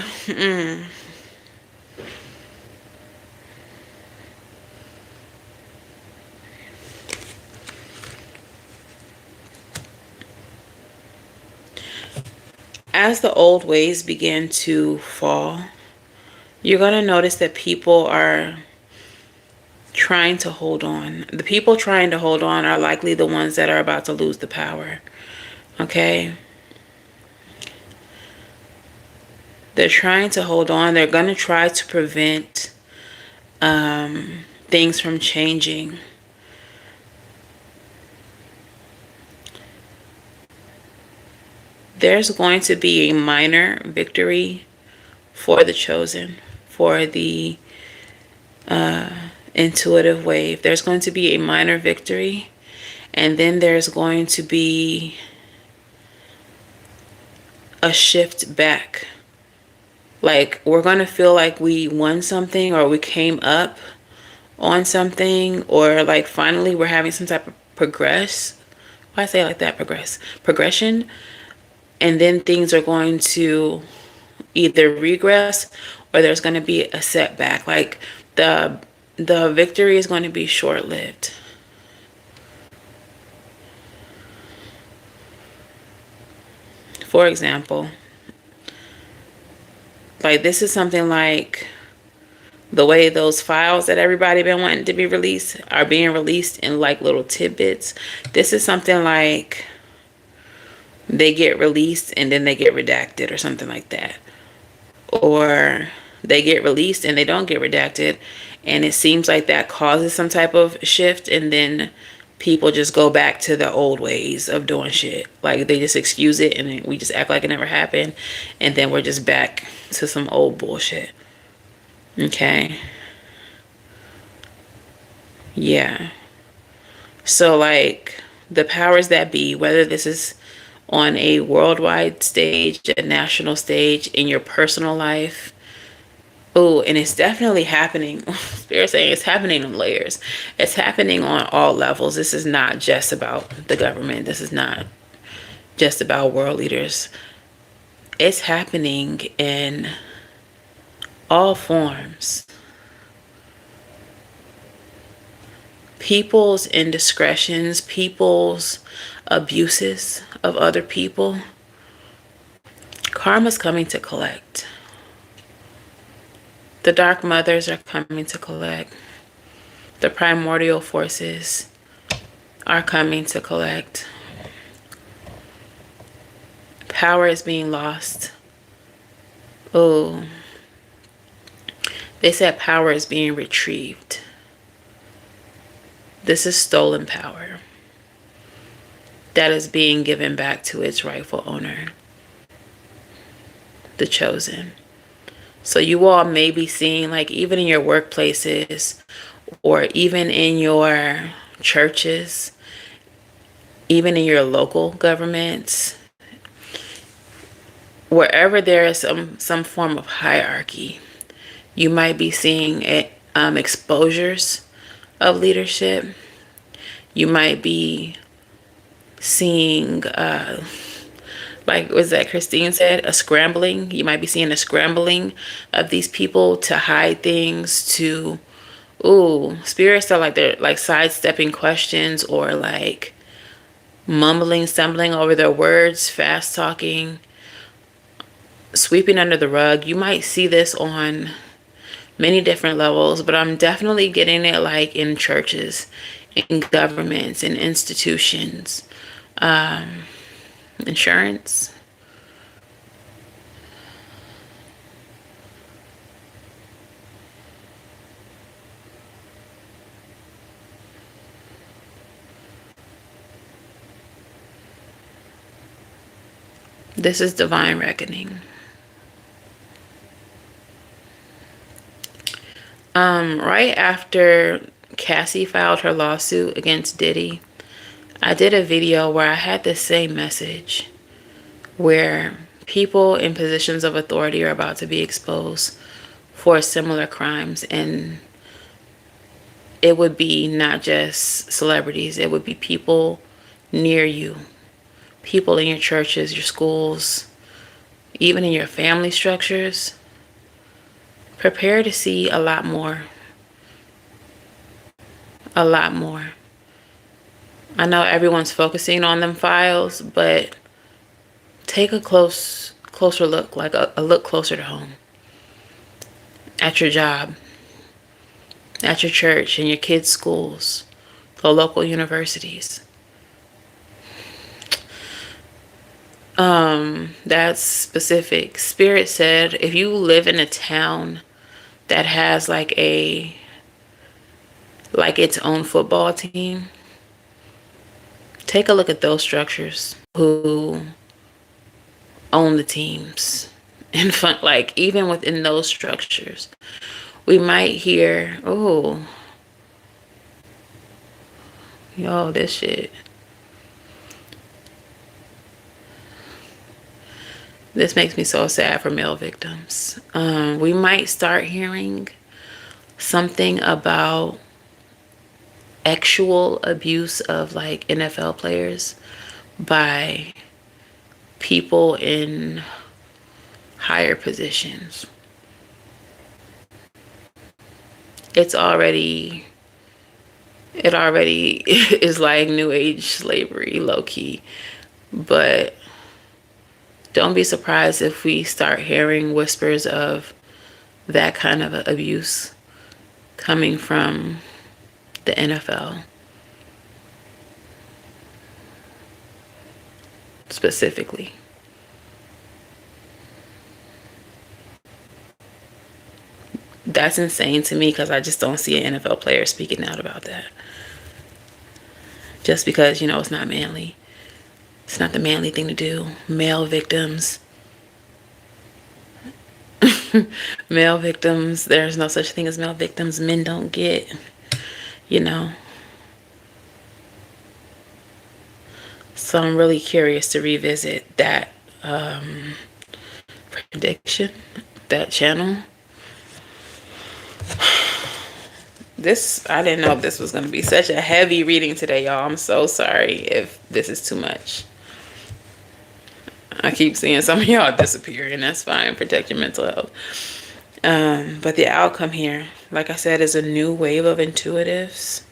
as the old ways begin to fall, you're going to notice that people are trying to hold on. The people trying to hold on are likely the ones that are about to lose the power. Okay? They're trying to hold on. They're going to try to prevent things from changing. There's going to be a minor victory for the chosen, for the intuitive wave. There's going to be a minor victory, and then there's going to be a shift back. Like, we're going to feel like we won something, or we came up on something, or like finally we're having some type of why I say it like that, progression. And then things are going to either regress, or there's going to be a setback. Like the victory is going to be short-lived. For example, like this is something like the way those files that everybody been wanting to be released are being released in like little tidbits. This is something like they get released and then they get redacted or something like that. Or they get released and they don't get redacted, and it seems like that causes some type of shift, and then people just go back to the old ways of doing shit. Like they just excuse it and then we just act like it never happened, and then we're just back to some old bullshit. Okay. Yeah. So like the powers that be, whether this is on a worldwide stage, a national stage, in your personal life. Oh, and it's definitely happening. Spirit saying it's happening in layers. It's happening on all levels. This is not just about the government. This is not just about world leaders. It's happening in all forms. People's indiscretions, people's abuses of other people. Karma's coming to collect. The dark mothers are coming to collect. The primordial forces are coming to collect. Power is being lost. Oh, they said power is being retrieved. This is stolen power that is being given back to its rightful owner, the chosen. So you all may be seeing, like, even in your workplaces or even in your churches, even in your local governments, wherever there is some form of hierarchy, you might be seeing exposures of leadership. You might be seeing, like was that Christine said, a scrambling. You might be seeing a scrambling of these people to hide things, to, spirits are like they're like sidestepping questions, or like mumbling, stumbling over their words, fast talking, sweeping under the rug. You might see this on many different levels, but I'm definitely getting it like in churches, in governments, in institutions, insurance. This is divine reckoning. Right after Cassie filed her lawsuit against Diddy, I did a video where I had the same message, where people in positions of authority are about to be exposed for similar crimes, and it would be not just celebrities, it would be people near you, people in your churches, your schools, even in your family structures. Prepare to see a lot more. A lot more. I know everyone's focusing on them files, but take a closer look, like a look closer to home. At your job, at your church, in your kids' schools, the local universities. That's specific. Spirit said if you live in a town that has like its own football team, take a look at those structures who own the teams. And fun, like even within those structures, we might hear, oh, yo, this shit. This makes me so sad for male victims. We might start hearing something about actual abuse of like NFL players by people in higher positions. It already is like new age slavery, low key. But don't be surprised if we start hearing whispers of that kind of abuse coming from the NFL. Specifically. That's insane to me because I just don't see an NFL player speaking out about that. Just because, it's not manly. It's not the manly thing to do. Male victims. Male victims. There's no such thing as male victims. Men don't get, So I'm really curious to revisit that prediction, that channel. I didn't know this was going to be such a heavy reading today, y'all. I'm so sorry if this is too much. I keep seeing some of y'all disappear, and that's fine. Protect your mental health. But the outcome here, like I said, is a new wave of intuitives.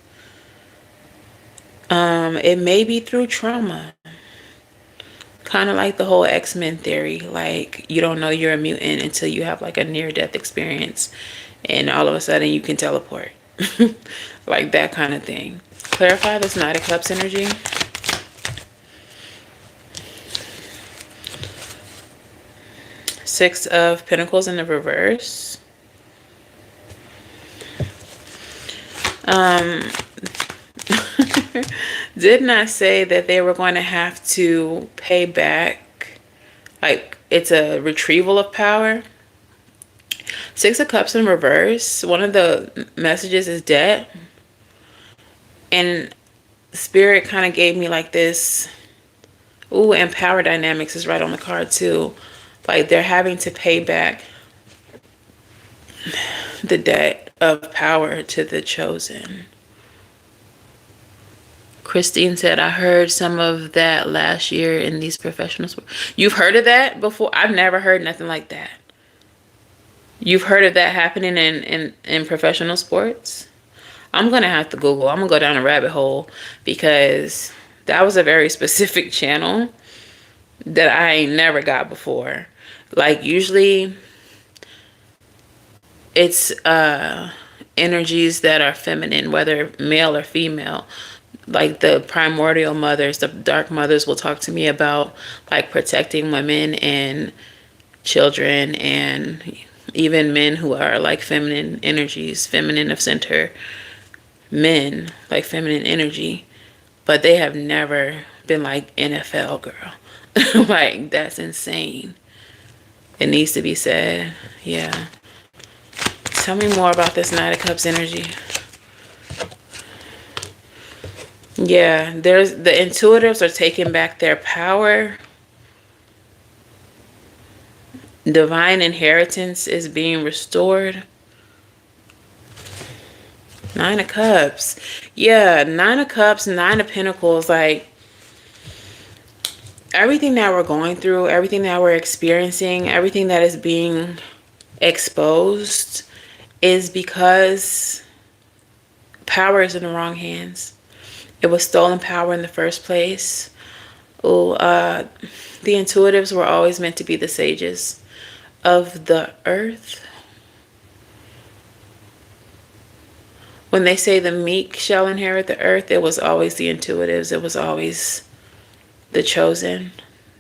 It may be through trauma. Kind of like the whole X-Men theory. Like, you don't know you're a mutant until you have like a near-death experience. And all of a sudden you can teleport. Like that kind of thing. Clarify this Knight of Cups energy. Six of Pentacles in the reverse. Didn't I say that they were going to have to pay back? Like, it's a retrieval of power. Six of Cups in reverse. One of the messages is debt. And Spirit kind of gave me like this. Ooh, and power dynamics is right on the card too. Like they're having to pay back the debt of power to the chosen. Christine said, I heard some of that last year in these professional sports. You've heard of that before? I've never heard nothing like that. You've heard of that happening in professional sports? I'm going to have to Google. I'm going to go down a rabbit hole because that was a very specific channel that I ain't never got before. Like usually it's energies that are feminine, whether male or female. Like the primordial mothers, the dark mothers will talk to me about like protecting women and children and even men who are like feminine energies, feminine of center men, like feminine energy. But they have never been like NFL girl. Like that's insane. It needs to be said. Yeah. Tell me more about this Nine of Cups energy. Yeah, there's the intuitives are taking back their power. Divine inheritance is being restored. Nine of Cups. Yeah, Nine of Cups, Nine of Pentacles. Like, everything that we're going through, everything that we're experiencing, everything that is being exposed is because power is in the wrong hands. It was stolen power in the first place. Oh, the intuitives were always meant to be the sages of the earth. When they say the meek shall inherit the earth, it was always the intuitives. It was always the chosen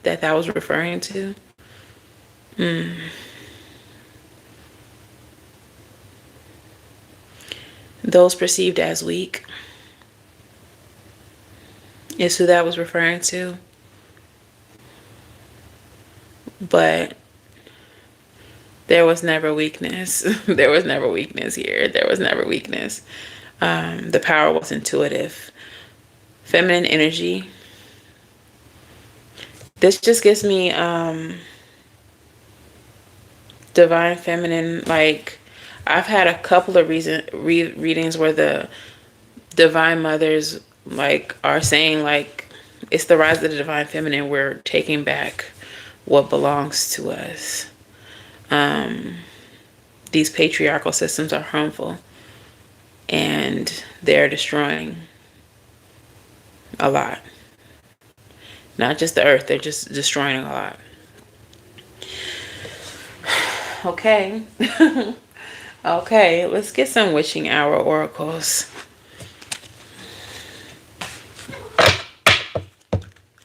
that was referring to. Those perceived as weak is who that was referring to. But there was never weakness. There was never weakness here. There was never weakness. The power was intuitive. Feminine energy. This just gives me divine feminine. Like, I've had a couple of readings where the divine mothers like are saying like it's the rise of the divine feminine. We're taking back what belongs to us. These patriarchal systems are harmful and they're destroying a lot. Not just the earth, they're just destroying a lot. Okay. Okay, let's get some witching hour oracles.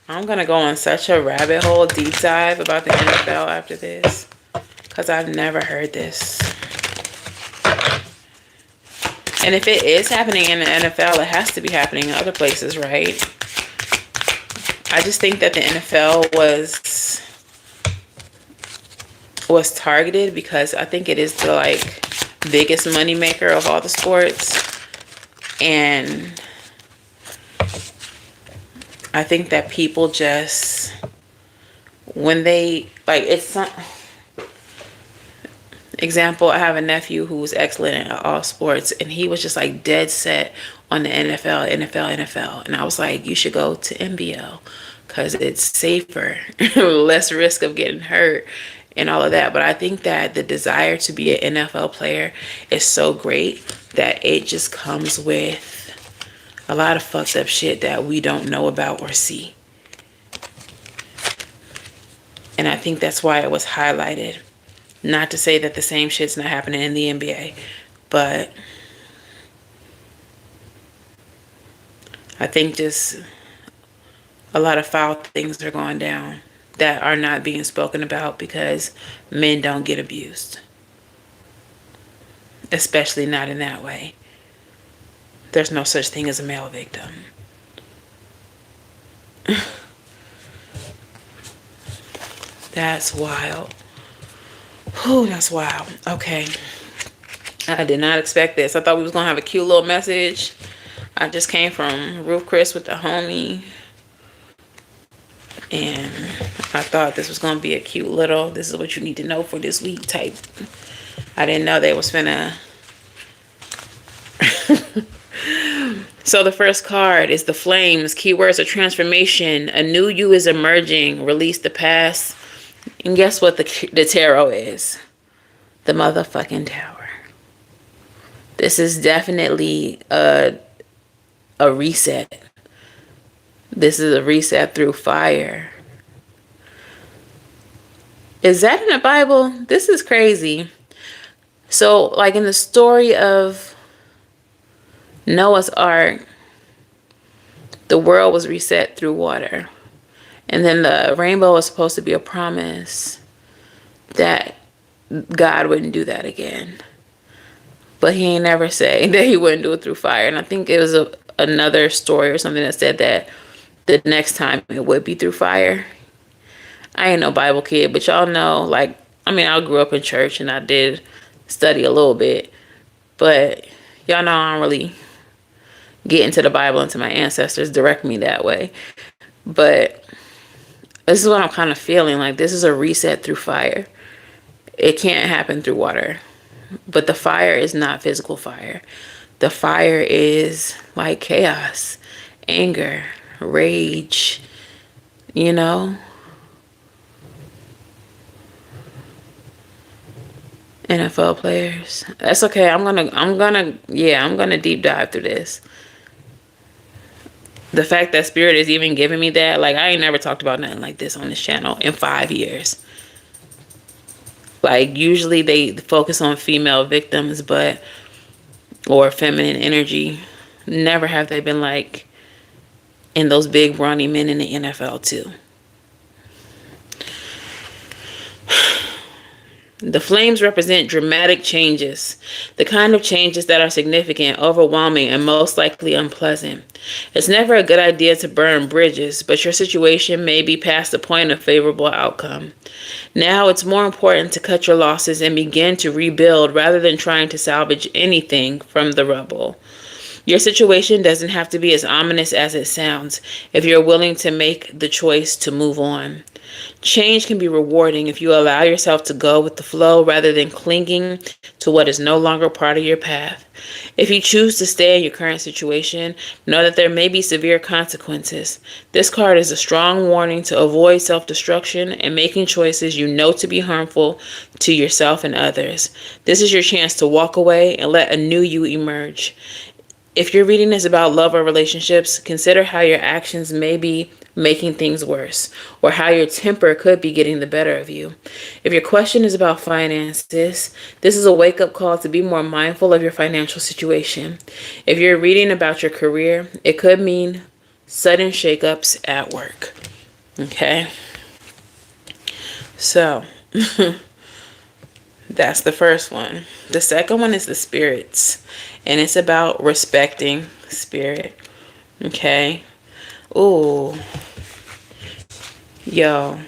I'm going to go on such a rabbit hole deep dive about the NFL after this, because I've never heard this. And if it is happening in the NFL, it has to be happening in other places, right? I just think that the NFL was targeted because I think it is the like biggest money maker of all the sports. And I think that people just, when they, like, it's some example, I have a nephew who's excellent at all sports, and he was just like dead set on the NFL. And I was like, you should go to NBL because it's safer, less risk of getting hurt and all of that. But I think that the desire to be an NFL player is so great that it just comes with a lot of fucked up shit that we don't know about or see. And I think that's why it was highlighted. Not to say that the same shit's not happening in the NBA, but I think just a lot of foul things are going down that are not being spoken about because men don't get abused. Especially not in that way. There's no such thing as a male victim. That's wild. Oh, that's wild. Okay. I did not expect this. I thought we was going to have a cute little message. I just came from Roof Chris with the homie. And I thought this was going to be a cute little, this is what you need to know for this week type. I didn't know they was finna. So the first card is the Flames. Keywords are transformation. A new you is emerging. Release the past. And guess what the tarot is? The motherfucking Tower. This is definitely a reset. This is a reset through fire. Is that in the Bible? This is crazy. So, like in the story of Noah's Ark, the world was reset through water. And then the rainbow was supposed to be a promise that God wouldn't do that again. But he ain't never say that he wouldn't do it through fire. And I think it was another story or something that said that the next time it would be through fire. I ain't no Bible kid, but y'all know, like, I mean, I grew up in church and I did study a little bit. But y'all know I don't really get into the Bible, into my ancestors direct me that way. But this is what I'm kind of feeling like. This is a reset through fire. It can't happen through water. But the fire is not physical fire. The fire is like chaos, anger, rage, you know? NFL players. That's okay. I'm gonna deep dive through this. The fact that Spirit is even giving me that, like, I ain't never talked about nothing like this on this channel in 5 years. Like, usually they focus on female victims, or feminine energy. Never have they been like in those big brawny men in the NFL too. The flames represent dramatic changes, the kind of changes that are significant, overwhelming, and most likely unpleasant. It's never a good idea to burn bridges, but your situation may be past the point of favorable outcome. Now it's more important to cut your losses and begin to rebuild rather than trying to salvage anything from the rubble. Your situation doesn't have to be as ominous as it sounds if you're willing to make the choice to move on. Change can be rewarding if you allow yourself to go with the flow rather than clinging to what is no longer part of your path. If you choose to stay in your current situation, know that there may be severe consequences. This card is a strong warning to avoid self-destruction and making choices you know to be harmful to yourself and others. This is your chance to walk away and let a new you emerge. If your reading is about love or relationships, consider how your actions may be making things worse, or how your temper could be getting the better of you. If your question is about finances, this is a wake-up call to be more mindful of your financial situation. If you're reading about your career, it could mean sudden shakeups at work. Okay? So, that's the first one. The second one is the spirits, and it's about respecting spirit. Okay? Ooh. Yo.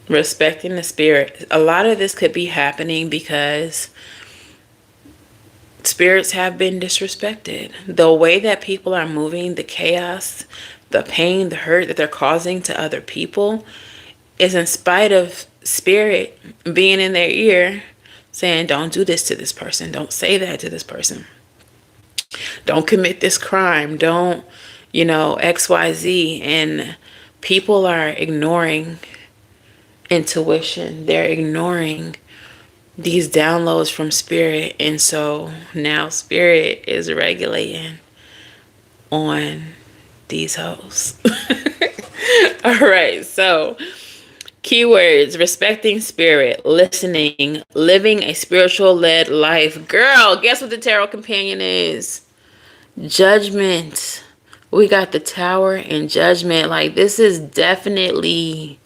Respecting the spirit. A lot of this could be happening because spirits have been disrespected. The way that people are moving, the chaos, the pain, the hurt that they're causing to other people is in spite of spirit being in their ear saying, don't do this to this person. Don't say that to this person. Don't commit this crime. Don't, XYZ. And people are ignoring intuition. They're ignoring these downloads from spirit. And so now spirit is regulating on these hoes. All right. So keywords: respecting spirit, listening, living a spiritual led life. Girl, guess what the tarot companion is? Judgment. We got the Tower and Judgment. Like, this is definitely,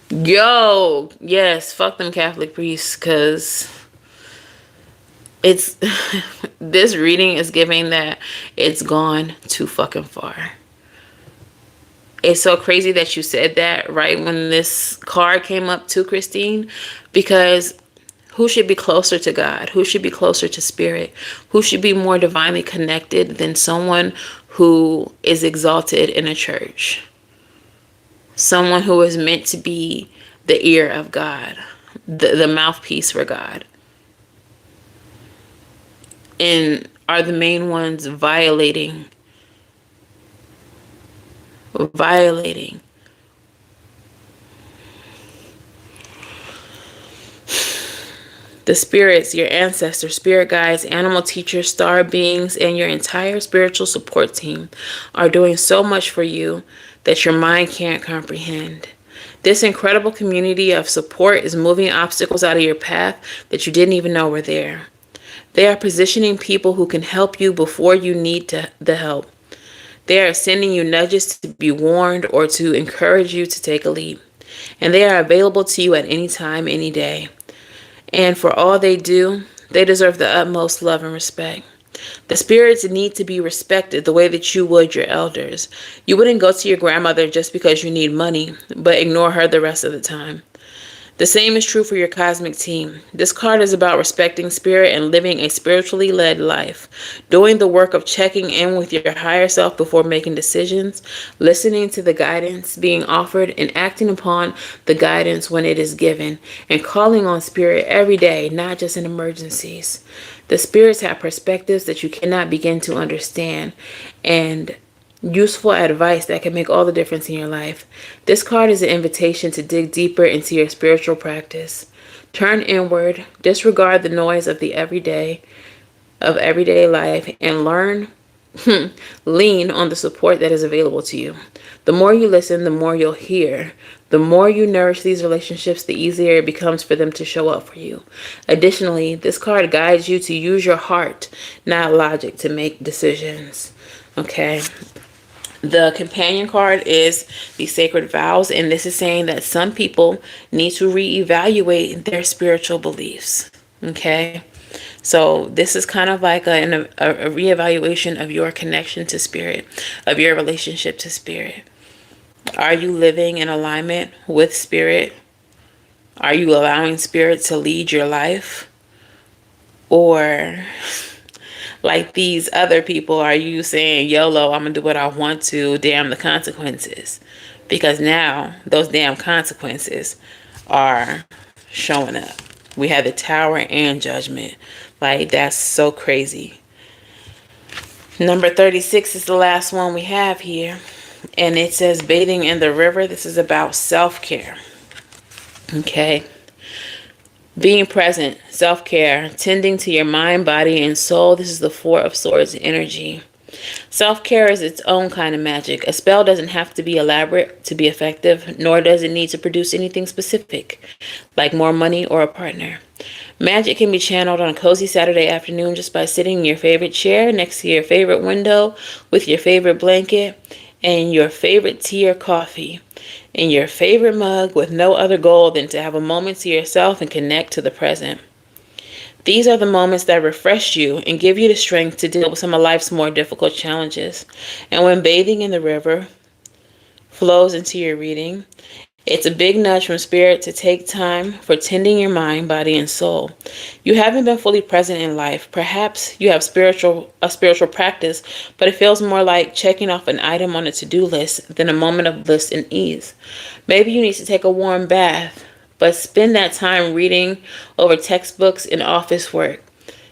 yes, fuck them Catholic priests, because it's, this reading is giving that it's gone too fucking far. It's so crazy that you said that right when this card came up too, Christine, because who should be closer to God? Who should be closer to spirit? Who should be more divinely connected than someone who is exalted in a church? Someone who is meant to be the ear of God, the mouthpiece for God. And are the main ones violating the spirits, your ancestors, spirit guides, animal teachers, star beings, and your entire spiritual support team are doing so much for you that your mind can't comprehend. This incredible community of support is moving obstacles out of your path that you didn't even know were there. They are positioning people who can help you before you need the help. They are sending you nudges to be warned or to encourage you to take a leap. And they are available to you at any time, any day. And for all they do, they deserve the utmost love and respect. The spirits need to be respected the way that you would your elders. You wouldn't go to your grandmother just because you need money, but ignore her the rest of the time. The same is true for your cosmic team. This card is about respecting spirit and living a spiritually led life, doing the work of checking in with your higher self before making decisions, listening to the guidance being offered and acting upon the guidance when it is given, and calling on spirit every day, not just in emergencies. The spirits have perspectives that you cannot begin to understand, and useful advice that can make all the difference in your life. This card is an invitation to dig deeper into your spiritual practice. Turn inward, disregard the noise of the everyday life, and lean on the support that is available to you. The more you listen, the more you'll hear. The more you nourish these relationships, the easier it becomes for them to show up for you. Additionally, this card guides you to use your heart, not logic, to make decisions. Okay. The companion card is the sacred vows, and this is saying that some people need to reevaluate their spiritual beliefs. Okay, so this is kind of like a reevaluation of your connection to spirit, of your relationship to spirit. Are you living in alignment with spirit? Are you allowing spirit to lead your life? Or like these other people, are you saying, YOLO, I'm going to do what I want to, damn the consequences? Because now those damn consequences are showing up. We have the Tower and Judgment. Like, that's so crazy. Number 36 is the last one we have here. And it says bathing in the river. This is about self-care. Okay. Being present, self-care, tending to your mind, body, and soul. This is the Four of Swords energy. Self-care is its own kind of magic. A spell doesn't have to be elaborate to be effective, nor does it need to produce anything specific, like more money or a partner. Magic can be channeled on a cozy Saturday afternoon just by sitting in your favorite chair next to your favorite window with your favorite blanket and your favorite tea or coffee in your favorite mug with no other goal than to have a moment to yourself and connect to the present. These are the moments that refresh you and give you the strength to deal with some of life's more difficult challenges. And when bathing in the river flows into your reading, it's a big nudge from spirit to take time for tending your mind, body, and soul. You haven't been fully present in life. Perhaps you have a spiritual practice, but it feels more like checking off an item on a to-do list than a moment of bliss and ease. Maybe you need to take a warm bath, but spend that time reading over textbooks and office work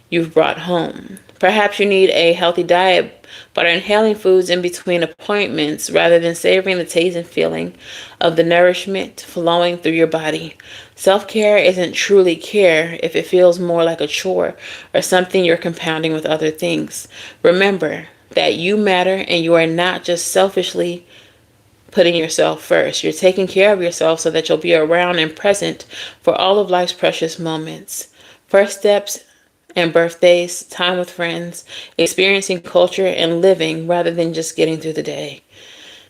you've brought home. Perhaps you need a healthy diet, but are inhaling foods in between appointments rather than savoring the taste and feeling of the nourishment flowing through your body. Self-care isn't truly care if it feels more like a chore or something you're compounding with other things. Remember that you matter and you are not just selfishly putting yourself first. You're taking care of yourself so that you'll be around and present for all of life's precious moments. First steps and birthdays, time with friends, experiencing culture, and living rather than just getting through the day.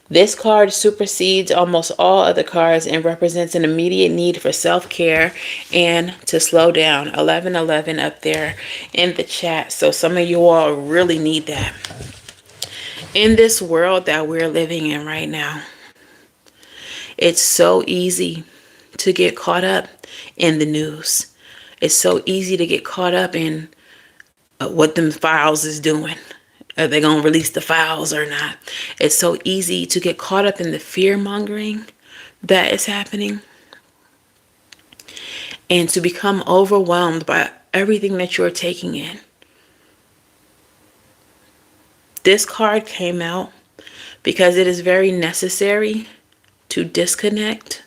This card supersedes almost all other cards and represents an immediate need for self-care and to slow down. 1111 up there in the chat. So some of you all really need that. In this world that we're living in right now, it's so easy to get caught up in the news. It's so easy to get caught up in what them files is doing. Are they going to release the files or not? It's so easy to get caught up in the fear mongering that is happening and to become overwhelmed by everything that you're taking in. This card came out because it is very necessary to disconnect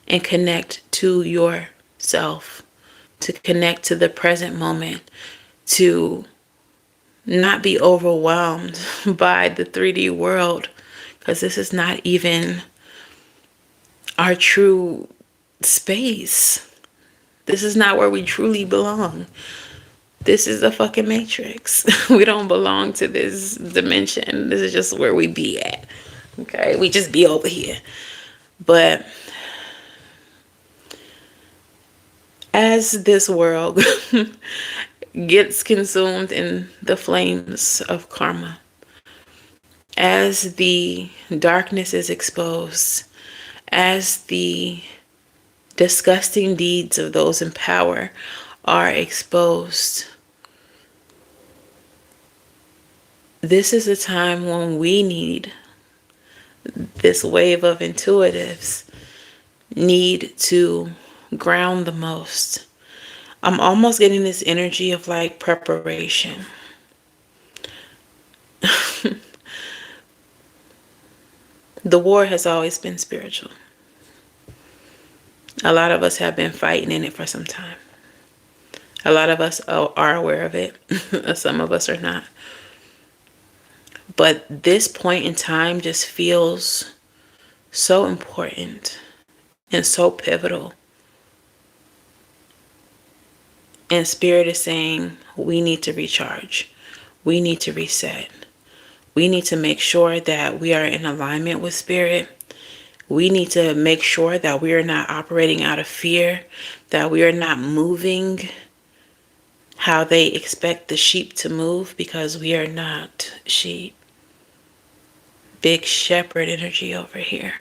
and connect to yourself, to connect to the present moment, to not be overwhelmed by the 3D world, because this is not even our true space. This is not where we truly belong. This is the fucking matrix. We don't belong to this dimension. This is just where we be at. Okay, we just be over here. But as this world gets consumed in the flames of karma, as the darkness is exposed, as the Disgusting deeds of those in power are exposed. This is a time when we need this wave of intuitives, need to ground the most. I'm almost getting this energy of like preparation. The war has always been spiritual. A lot of us have been fighting in it for some time. A lot of us are aware of it. Some of us are not. But this point in time just feels so important and so pivotal. And Spirit is saying we need to recharge. We need to reset. We need to make sure that we are in alignment with Spirit. We need to make sure that we are not operating out of fear, that we are not moving how they expect the sheep to move, because we are not sheep. Big shepherd energy over here.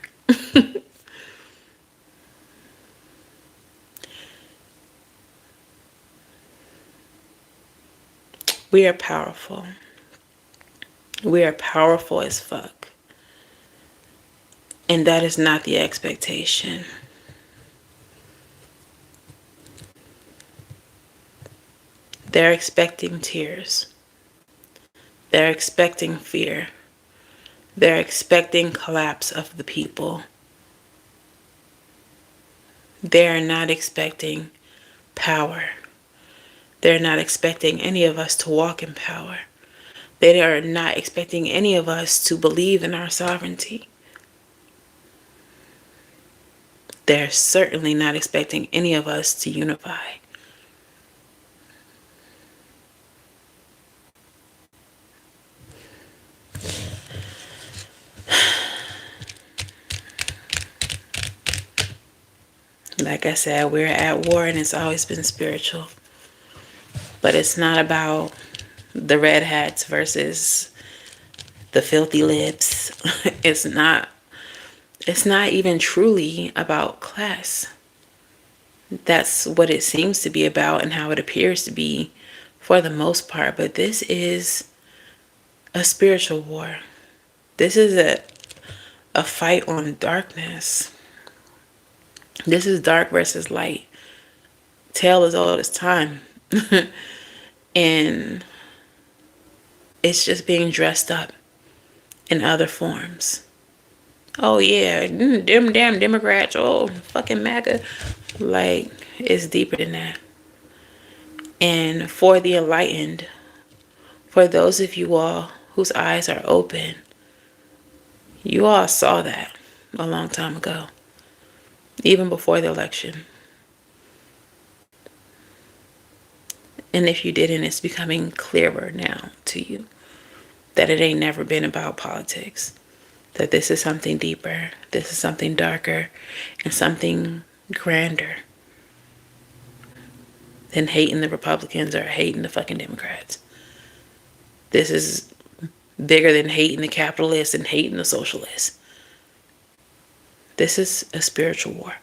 We are powerful. We are powerful as fuck. And that is not the expectation. They're expecting tears. They're expecting fear. They're expecting collapse of the people. They're not expecting power. They're not expecting any of us to walk in power. They are not expecting any of us to believe in our sovereignty. They're certainly not expecting any of us to unify. Like I said, we're at war and it's always been spiritual. But it's not about the red hats versus the filthy lips. It's not even truly about class. That's what it seems to be about and how it appears to be for the most part. But this is a spiritual war. This is a fight on darkness. This is dark versus light. Tale as old as time. And it's just being dressed up in other forms. Oh yeah, them damn Democrats, oh fucking MAGA. Like, it's deeper than that. And for the enlightened, for those of you all whose eyes are open, you all saw that a long time ago, even before the election. And if you didn't, it's becoming clearer now to you that it ain't never been about politics. That this is something deeper, this is something darker, and something grander than hating the Republicans or hating the fucking Democrats. This is bigger than hating the capitalists and hating the socialists. This is a spiritual war.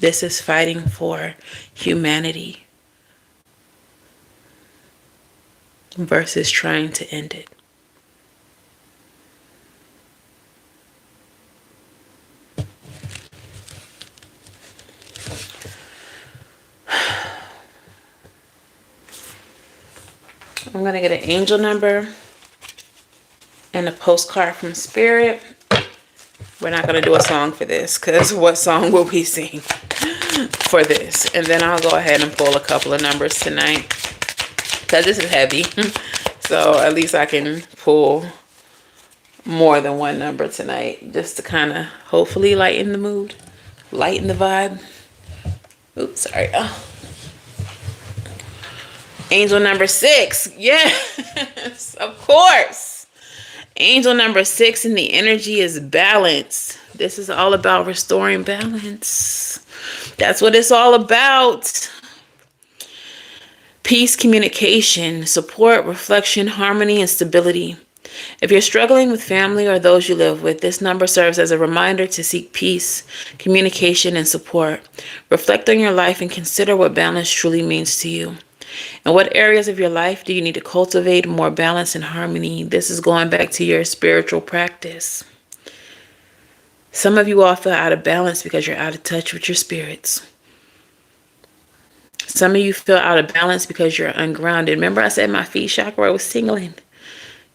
This is fighting for humanity versus trying to end it. I'm going to get an angel number and a postcard from Spirit. We're not going to do a song for this because what song will we sing for this? And then I'll go ahead and pull a couple of numbers tonight because this is heavy. So at least I can pull more than one number tonight just to kind of hopefully lighten the mood, lighten the vibe. Oops, sorry. Oh. Angel number 6. Yes, of course. Angel number 6 in the energy is balance. This is all about restoring balance. That's what it's all about. Peace, communication, support, reflection, harmony, and stability. If you're struggling with family or those you live with, this number serves as a reminder to seek peace, communication, and support. Reflect on your life and consider what balance truly means to you. And what areas of your life do you need to cultivate more balance and harmony? This is going back to your spiritual practice. Some of you all feel out of balance because you're out of touch with your spirits. Some of you feel out of balance because you're ungrounded. Remember I said my feet chakra was tingling?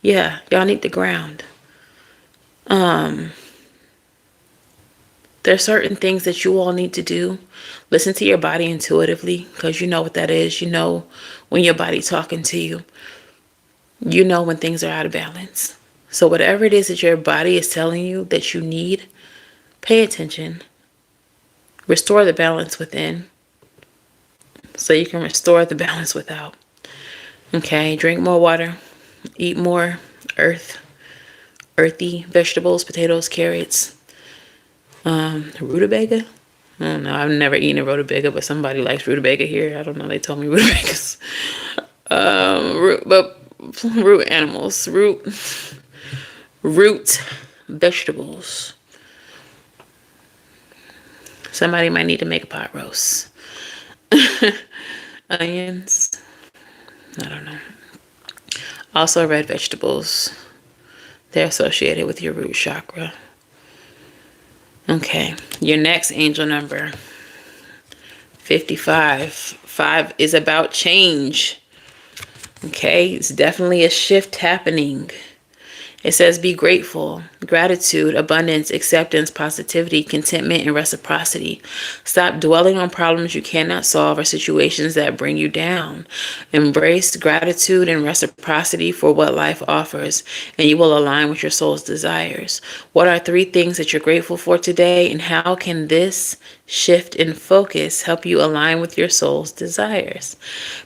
Yeah, y'all need to ground. There's certain things that you all need to do. Listen to your body intuitively, because you know what that is. You know when your body's talking to you. You know when things are out of balance. So whatever it is that your body is telling you that you need, pay attention. Restore the balance within so you can restore the balance without. Okay, drink more water. Eat more earthy vegetables, potatoes, carrots. Rutabaga. I don't know. I've never eaten a rutabaga, but somebody likes rutabaga here. I don't know. They told me rutabagas. Root animals, root vegetables. Somebody might need to make a pot roast. Onions. I don't know. Also, red vegetables. They're associated with your root chakra. Okay, your next angel number, 55. 5 is about change. Okay, it's definitely a shift happening. It says be grateful, gratitude, abundance, acceptance, positivity, contentment, and reciprocity. Stop dwelling on problems you cannot solve or situations that bring you down. Embrace gratitude and reciprocity for what life offers, and you will align with your soul's desires. What are 3 things that you're grateful for today, and how can this shift in focus help you align with your soul's desires?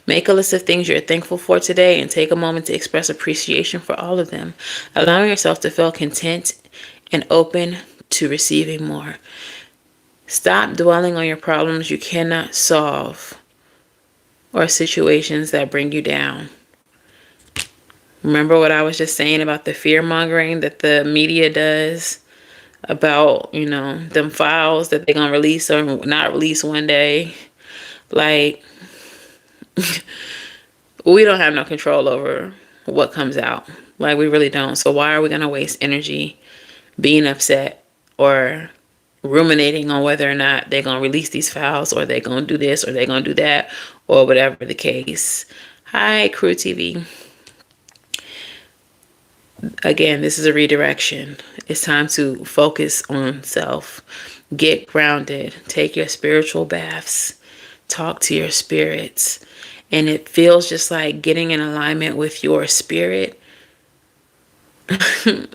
Make a list of things you're thankful for today and take a moment to express appreciation for all of them, allowing yourself to feel content and open to receiving more. Stop dwelling on your problems you cannot solve or situations that bring you down. Remember what I was just saying about the fear mongering that the media does about, them files that they're going to release or not release one day. Like, we don't have no control over what comes out. Like, we really don't. So why are we going to waste energy being upset or ruminating on whether or not they're going to release these files, or they're going to do this, or they're going to do that, or whatever the case? Hi, Crew TV. Again, this is a redirection. It's time to focus on self. Get grounded. Take your spiritual baths. Talk to your spirits. And it feels just like getting in alignment with your spirit.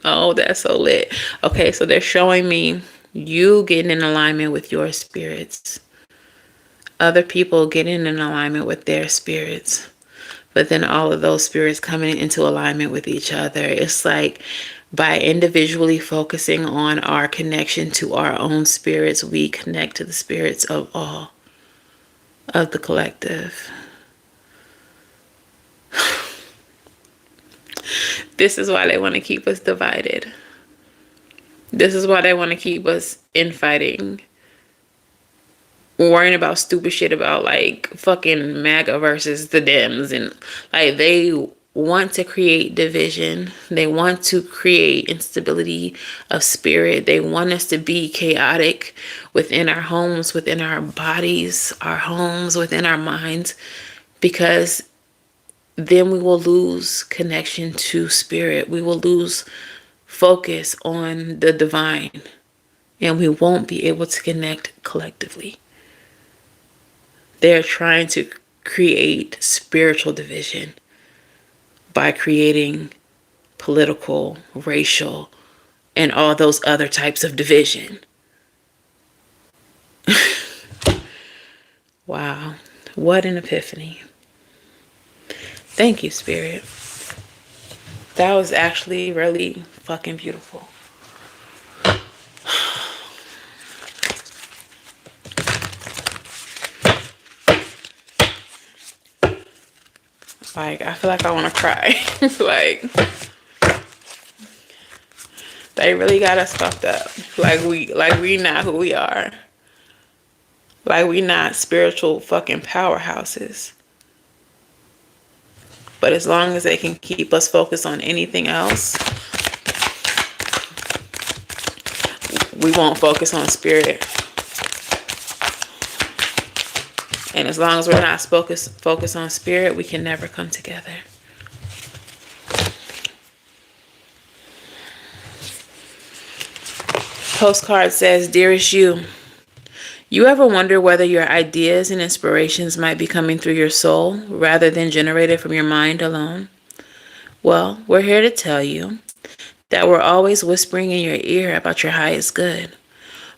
Oh, that's so lit. Okay, so they're showing me you getting in alignment with your spirits. Other people getting in alignment with their spirits. But then all of those spirits coming into alignment with each other. It's like by individually focusing on our connection to our own spirits, we connect to the spirits of all of the collective. This is why they want to keep us divided. This is why they want to keep us infighting. Worrying about stupid shit about like fucking MAGA versus the Dems, and like they want to create division. They want to create instability of spirit. They want us to be chaotic within our homes, within our bodies, our homes, within our minds, because then we will lose connection to spirit. We will lose focus on the divine, and we won't be able to connect collectively. They're trying to create spiritual division by creating political, racial, and all those other types of division. Wow. What an epiphany. Thank you, Spirit. That was actually really fucking beautiful. Like, I feel like I want to cry. Like, They really got us fucked up. Like we not who we are. Like we not spiritual fucking powerhouses. But as long as they can keep us focused on anything else, we won't focus on spirit. And as long as we're not focused on spirit, we can never come together. Postcard says, "Dearest you ever wonder whether your ideas and inspirations might be coming through your soul rather than generated from your mind alone? Well, we're here to tell you that we're always whispering in your ear about your highest good.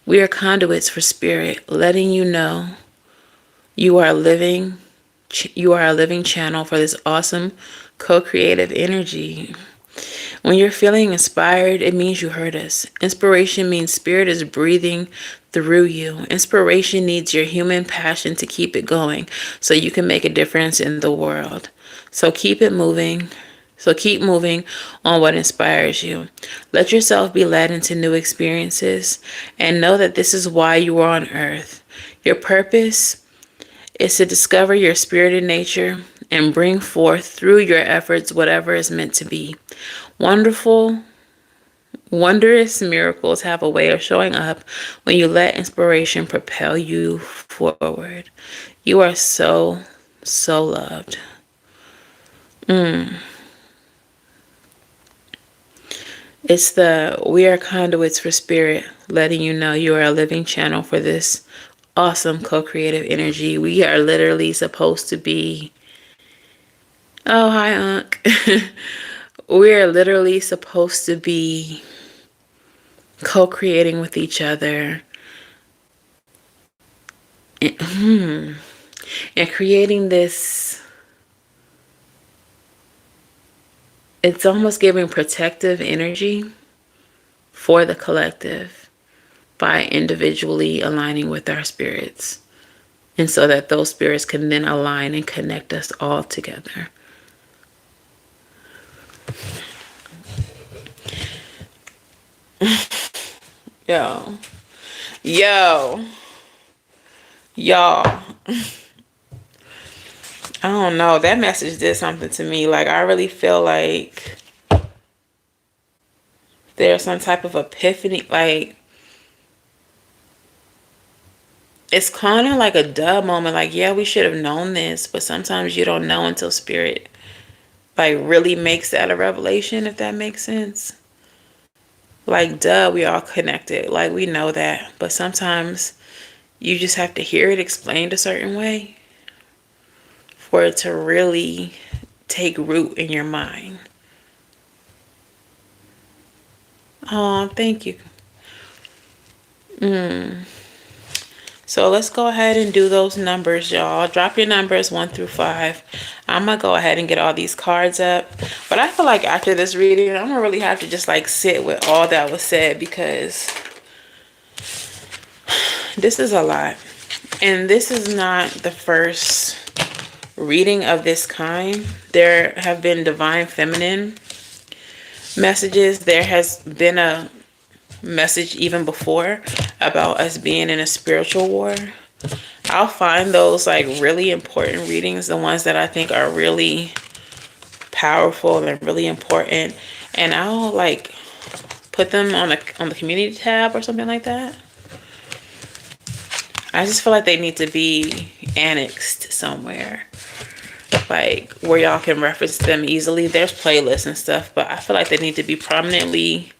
We are conduits for spirit, letting you know you are a living channel for this awesome co-creative energy. When you're feeling inspired, it means you heard us. Inspiration means spirit is breathing through you. Inspiration needs your human passion to keep it going so you can make a difference in the world. So keep moving on what inspires you. Let yourself be led into new experiences and know that this is why you are on earth. Your purpose is to discover your spirited nature and bring forth through your efforts whatever is meant to be. Wondrous miracles have a way of showing up when you let inspiration propel you forward. You are so, so loved." It's we are conduits for spirit, letting you know you are a living channel for this awesome co-creative energy. We are literally supposed to be, oh, hi, Unc. We are literally supposed to be co-creating with each other and creating this. It's almost giving protective energy for the collective by individually aligning with our spirits. And so that those spirits can then align and connect us all together. Yo. Y'all. I don't know. That message did something to me. Like, I really feel like there's some type of epiphany. Like, it's kind of like a duh moment. Like, yeah, we should have known this. But sometimes you don't know until spirit, like, really makes that a revelation, if that makes sense. Like, duh, we all connected. Like, we know that. But sometimes you just have to hear it explained a certain way for it to really take root in your mind. Oh, thank you. So let's go ahead and do those numbers, y'all. Drop your numbers 1 through 5. I'm going to go ahead and get all these cards up. But I feel like after this reading, I'm going to really have to just like sit with all that was said, because this is a lot. And this is not the first reading of this kind. There have been divine feminine messages. There has been a message even before about us being in a spiritual war. I'll find those like really important readings, the ones that I think are really powerful and really important, and I'll like put them on the community tab or something like that. I just feel like they need to be annexed somewhere, like where y'all can reference them easily. There's playlists and stuff, but I feel like they need to be prominently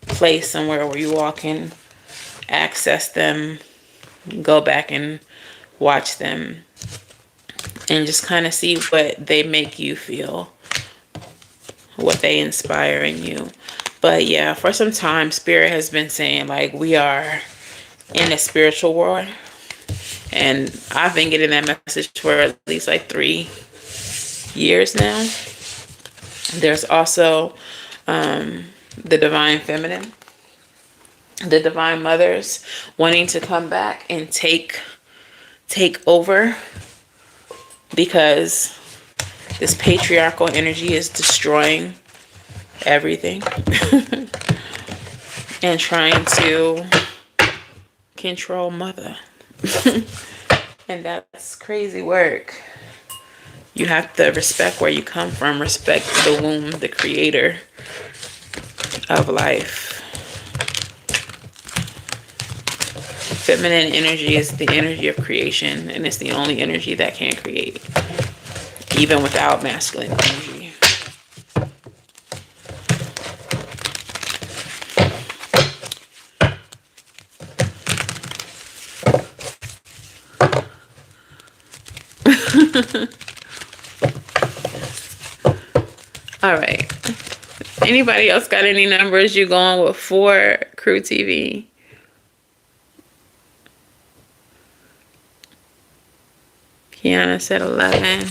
placed somewhere where you all can access them, go back and watch them, and just kind of see what they make you feel, what they inspire in you. But yeah, for some time, Spirit has been saying like we are in a spiritual war. And I've been getting that message for at least like 3 years now. There's also the divine feminine, the divine mothers wanting to come back and take over, because this patriarchal energy is destroying everything. and trying to control mother. And that's crazy work. You have to respect where you come from, respect the womb, the creator of life. Feminine energy is the energy of creation, and it's the only energy that can create, even without masculine energy. All right. Anybody else got any numbers you going with for Crew TV? Kiana said 11.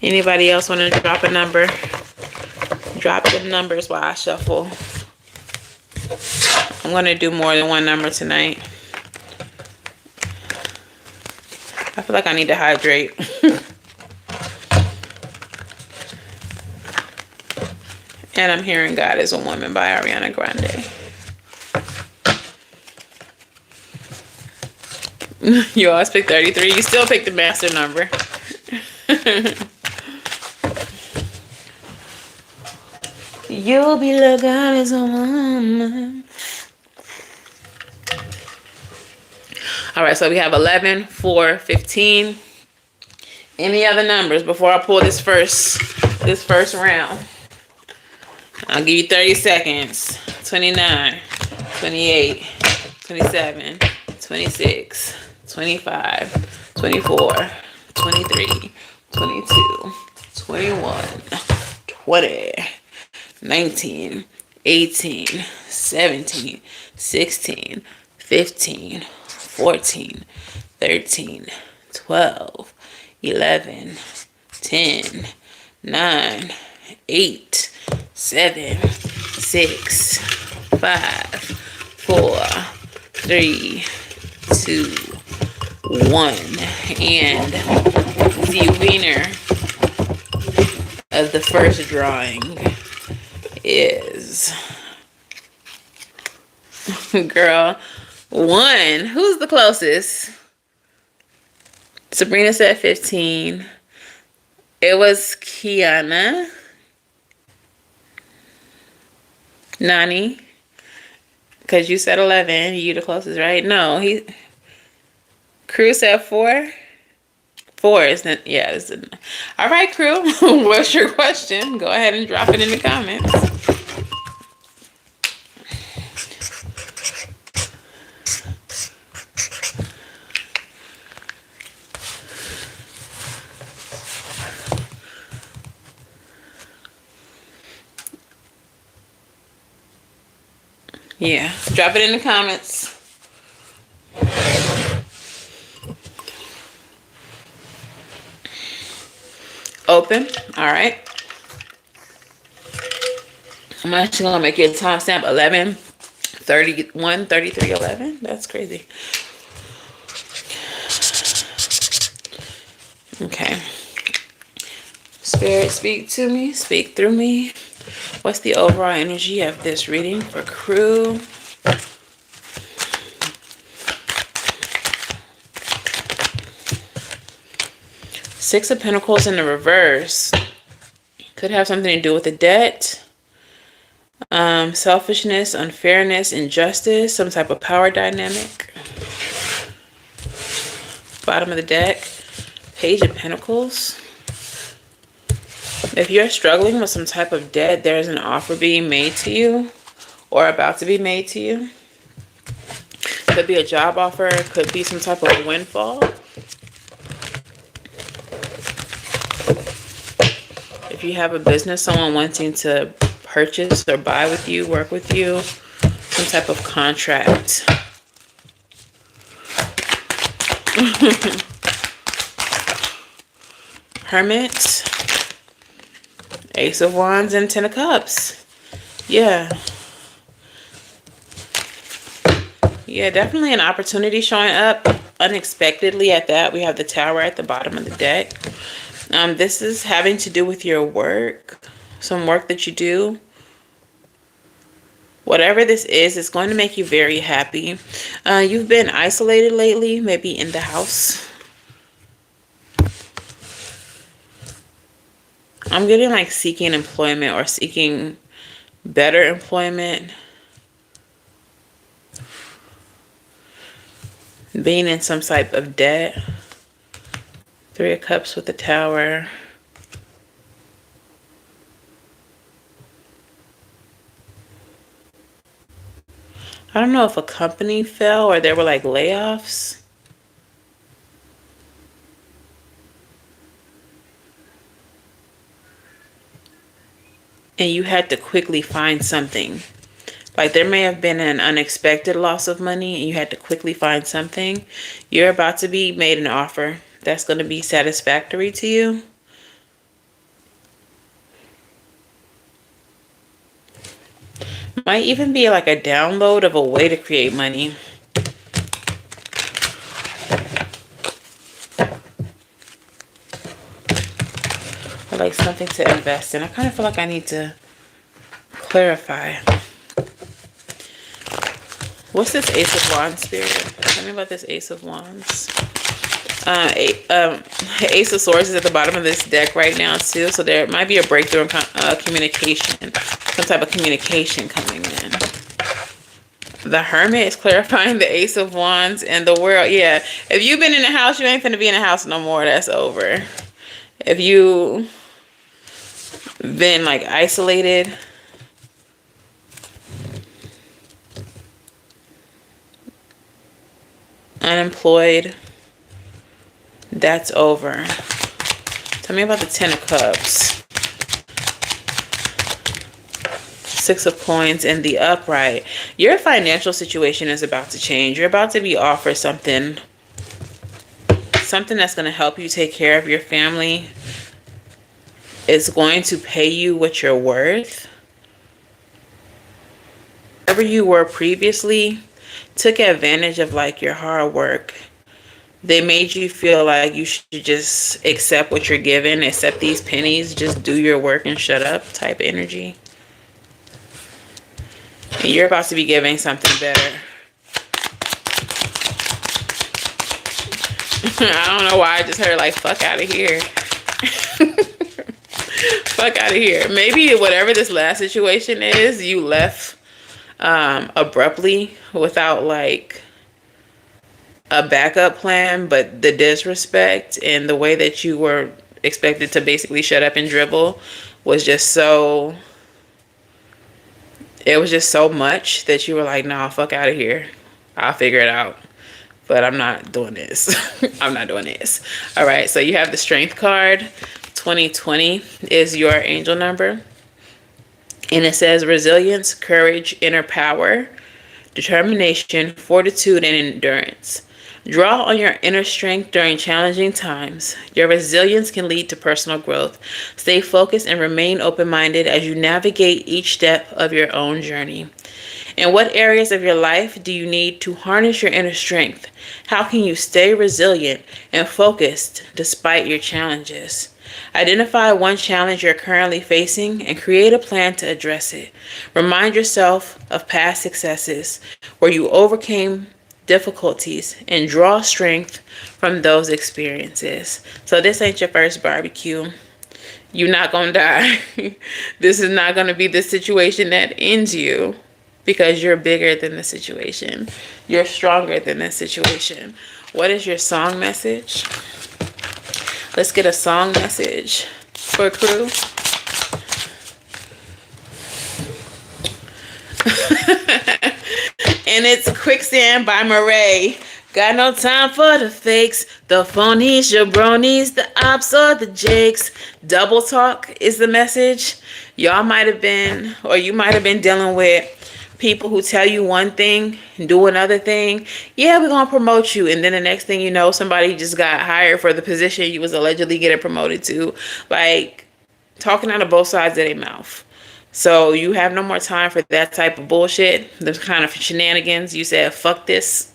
Anybody else want to drop a number? Drop the numbers while I shuffle. I'm going to do more than one number tonight. I feel like I need to hydrate. And I'm hearing God is a Woman by Ariana Grande. You always pick 33. You still pick the master number. You'll be like God is a woman. All right, so we have 11, 4, 15. Any other numbers before I pull this first round? I'll give you 30 seconds. 29, 28, 27, 26, 25, 24, 23, 22, 21, 20, 19, 18, 17, 16, 15, 14, 13, 12, 11, 10, 9, 8, 7, 6, 5, 4, 3, 2, 1. And the winner of the first drawing is girl 1. Who's the closest? Sabrina said 15. It was Kiana. Nani. Because you said 11. You the closest, right? No, Crew said 4. 4 isn't, yeah. Isn't. All right, Crew. What's your question? Go ahead and drop it in the comments. Yeah, drop it in the comments. Open. All right. I'm actually going to make it a timestamp 11, 31, 33, 11. That's crazy. Okay. Spirit, speak to me. Speak through me. What's the overall energy of this reading for Crew? Six of Pentacles in the reverse. Could have something to do with a debt. Selfishness, unfairness, injustice, some type of power dynamic. Bottom of the deck. Page of Pentacles. If you're struggling with some type of debt, there's an offer being made to you or about to be made to you. Could be a job offer. Could be some type of windfall. If you have a business, someone wanting to purchase or buy with you, work with you, some type of contract. Hermit. Ace of Wands and 10 of Cups. Yeah. Yeah, definitely an opportunity showing up unexpectedly at that. We have the Tower at the bottom of the deck. This is having to do with your work. Some work that you do. Whatever this is, it's going to make you very happy. You've been isolated lately, maybe in the house. I'm getting like seeking employment or seeking better employment. Being in some type of debt. 3 of Cups with the Tower. I don't know if a company fell or there were like layoffs. And you had to quickly find something. Like there may have been an unexpected loss of money and you had to quickly find something. You're about to be made an offer that's going to be satisfactory to you. Might even be like a download of a way to create money. Or like something to invest in. I kind of feel like I need to clarify. What's this Ace of Wands, Spirit? Tell me about this Ace of Wands. Ace of Swords is at the bottom of this deck right now too, so there might be a breakthrough in communication, some type of communication coming in. The Hermit is clarifying the Ace of Wands and the World. Yeah, if you've been in the house, you ain't finna be in the house no more. That's over. If you been like isolated, unemployed, that's over. Tell me about the 10 of Cups. 6 of Coins and the Upright. Your financial situation is about to change. You're about to be offered something that's going to help you take care of your family. It's going to pay you what you're worth. Whatever you were previously took advantage of like your hard work. They made you feel like you should just accept what you're given, accept these pennies, just do your work and shut up type energy. And you're about to be giving something better. I don't know why I just heard like fuck out of here. Fuck out of here. Maybe whatever this last situation is, you left abruptly without like a backup plan, but the disrespect and the way that you were expected to basically shut up and dribble was just so, it was just so much that you were like, nah, fuck out of here. I'll figure it out. But I'm not doing this. I'm not doing this. All right, so you have the Strength card. 2020 is your angel number. And it says resilience, courage, inner power, determination, fortitude, and endurance. Draw on your inner strength during challenging times. Your resilience can lead to personal growth. Stay focused and remain open-minded as you navigate each step of your own journey. In what areas of your life do you need to harness your inner strength? How can you stay resilient and focused despite your challenges? Identify one challenge you're currently facing and create a plan to address it. Remind yourself of past successes where you overcame difficulties and draw strength from those experiences. So this ain't your first barbecue. You're not gonna die. This is not gonna be the situation that ends you, because you're bigger than the situation. You're stronger than the situation. What is your song message? Let's get a song message for crew. And it's Quicksand by Murray. Got no time for the fakes, the phonies, jabronis, the ops, or the jakes. Double talk is the message. Y'all might have been, or you might have been dealing with people who tell you one thing and do another thing. Yeah, we're going to promote you. And then the next thing you know, somebody just got hired for the position you was allegedly getting promoted to. Like, talking out of both sides of their mouth. So you have no more time for that type of bullshit. Those kind of shenanigans. You said, fuck this,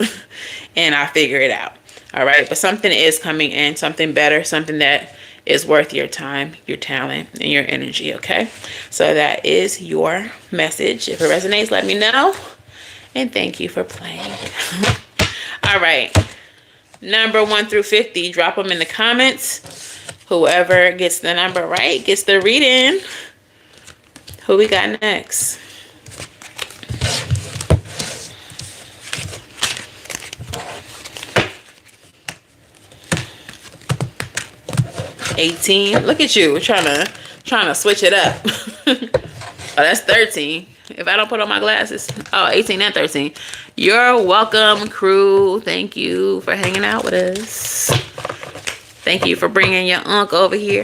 and I figure it out. All right. But something is coming in, something better, something that is worth your time, your talent, and your energy, okay? So that is your message. If it resonates, let me know. And thank you for playing. All right. Number 1 through 50, drop them in the comments. Whoever gets the number right gets the reading. Who we got next? $18. Look at you, trying to switch it up. Oh, that's 13. If I don't put on my glasses. Oh, 18 and 13. You're welcome, crew. Thank you for hanging out with us. Thank you for bringing your unk over here.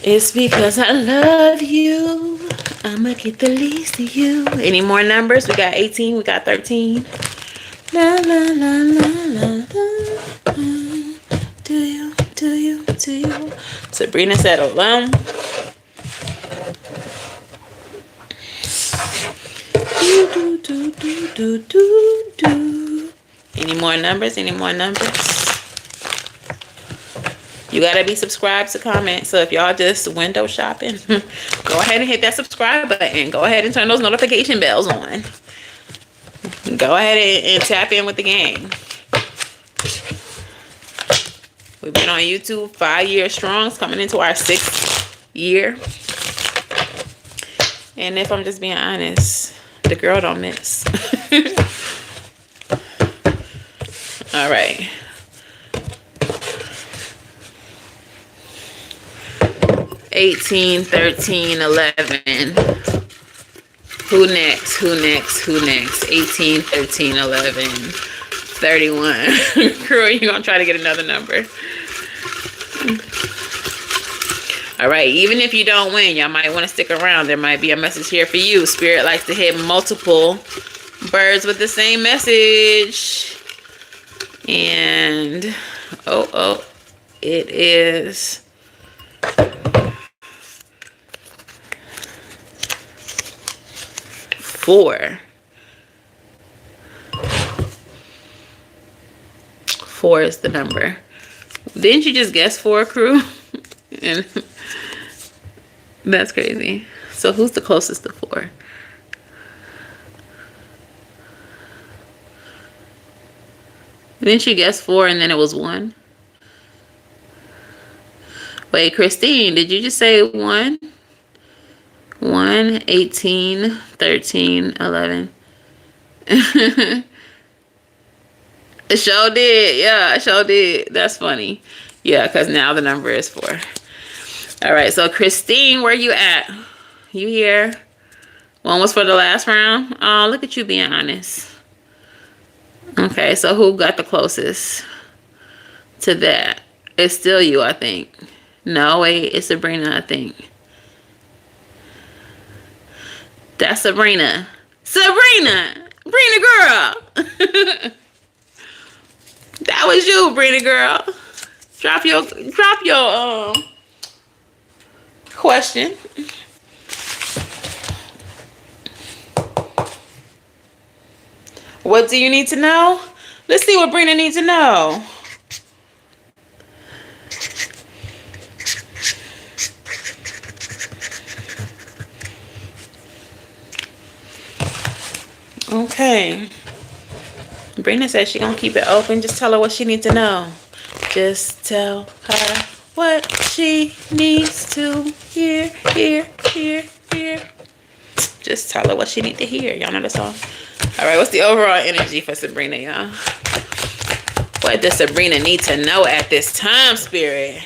It's because I love you. I'ma get the least of you. Any more numbers? We got 18. We got 13. La la la la la la. Do you? Sabrina said alone. Do. Any more numbers? Any more numbers? You gotta be subscribed to comment. So if y'all just window shopping, go ahead and hit that subscribe button. Go ahead and turn those notification bells on. Go ahead and tap in with the game. We've been on YouTube 5 years strong. It's coming into our 6th year. And if I'm just being honest, the girl don't miss. All right. $18, $13, $11. Who next? 18, 13, 11, 31. Crew, you gonna try to get another number. All right, even if you don't win, y'all might want to stick around. There might be a message here for you. Spirit likes to hit multiple birds with the same message. And, it is... Four is the number. Didn't you just guess 4, crew? And that's crazy. So who's the closest to 4? Didn't you guess 4 and then it was 1? Wait, Christine, did you just say 1? 1, 18, 13, 11. It sure did. Yeah, it sure did. That's funny. Yeah, because now the number is 4. All right, so Christine, where you at? You here? 1 was for the last round. Oh, look at you being honest. Okay, so who got the closest to that? It's still you, I think. No, wait, it's Sabrina, I think. That's Sabrina. Sabrina girl. That was you, Brina girl. Drop your question. What do you need to know? Let's see what Brina needs to know. Okay. Brina says she gonna keep it open. Just tell her what she needs to know. Just tell her what she needs to hear. Just tell her what she needs to hear. Y'all know the song? All right, what's the overall energy for Sabrina, y'all? What does Sabrina need to know at this time, Spirit?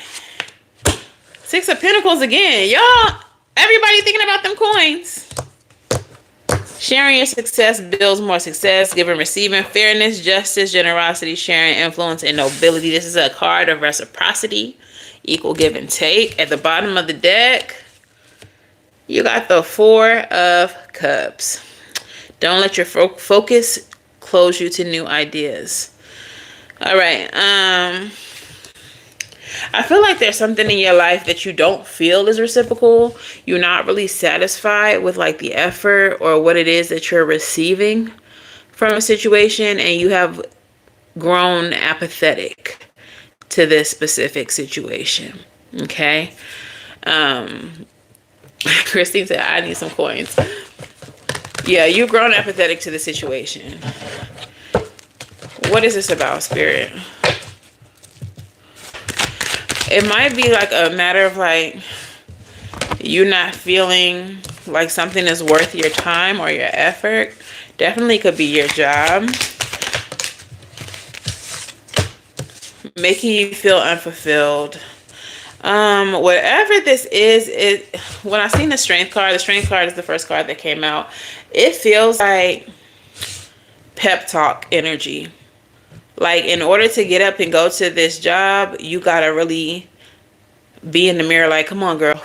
6 of Pentacles again. Y'all, everybody thinking about them coins. Sharing your success builds more success. Giving, receiving, fairness, justice, generosity, sharing, influence, and nobility. This is a card of reciprocity. Equal give and take. At the bottom of the deck, you got the 4 of Cups. Don't let your focus close you to new ideas. All right. I feel like there's something in your life that you don't feel is reciprocal. You're not really satisfied with like the effort or what it is that you're receiving from a situation, and you have grown apathetic to this specific situation. Okay. Christine said, I need some coins. Yeah, you've grown apathetic to the situation. What is this about, Spirit? It might be like a matter of like you not feeling like something is worth your time or your effort. Definitely could be your job. Making you feel unfulfilled. Whatever this is, when I seen the strength card is the first card that came out. It feels like pep talk energy. Like, in order to get up and go to this job, you gotta really be in the mirror like, come on, girl.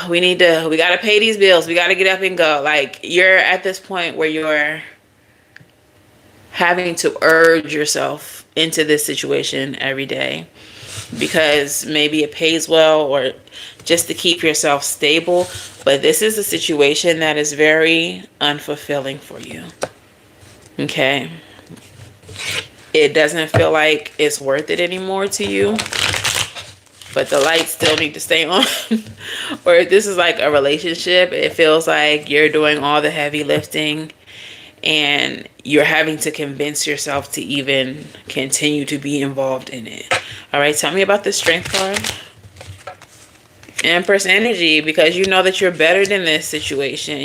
We gotta pay these bills. We gotta get up and go. Like, you're at this point where you're having to urge yourself into this situation every day because maybe it pays well or just to keep yourself stable. But this is a situation that is very unfulfilling for you. Okay. It doesn't feel like it's worth it anymore to you. But the lights still need to stay on. Or if this is like a relationship, it feels like you're doing all the heavy lifting and you're having to convince yourself to even continue to be involved in it. All right, tell me about the strength card. Empress energy, because you know that you're better than this situation.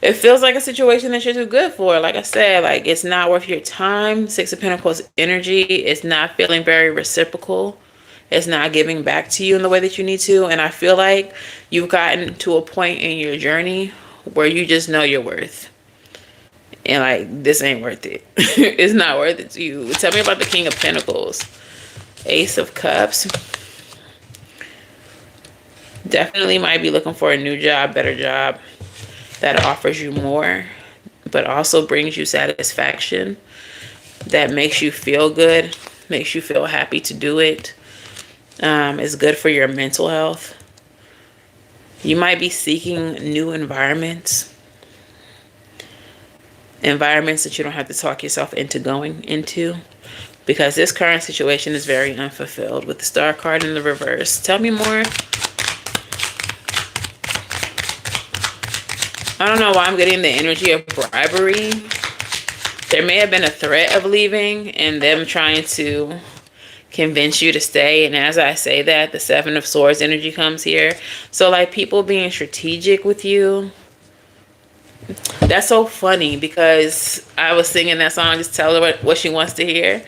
It feels like a situation that you're too good for. Like I said, like it's not worth your time. Six of Pentacles energy is not feeling very reciprocal. It's not giving back to you in the way that you need to. And I feel like you've gotten to a point in your journey where you just know your worth. And like, this ain't worth it. It's not worth it to you. Tell me about the King of Pentacles. Ace of Cups. Definitely might be looking for a new job, better job that offers you more, but also brings you satisfaction, that makes you feel good, makes you feel happy to do it. It's good for your mental health. You might be seeking new environments that you don't have to talk yourself into going into, because this current situation is very unfulfilled with the Star card in the reverse. Tell me more. I don't know why I'm getting the energy of bribery. There may have been a threat of leaving and them trying to convince you to stay. And as I say that, the Seven of Swords energy comes here. So like people being strategic with you. That's so funny because I was singing that song, just tell her what she wants to hear.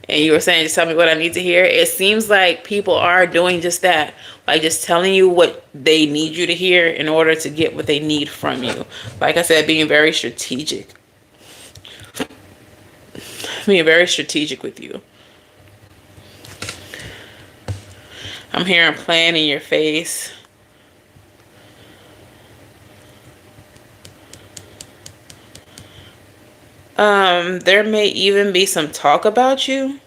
And you were saying, just tell me what I need to hear. It seems like people are doing just that. Like just telling you what they need you to hear in order to get what they need from you. Like I said, being very strategic. Being very strategic with you. I'm hearing playing in your face. There may even be some talk about you.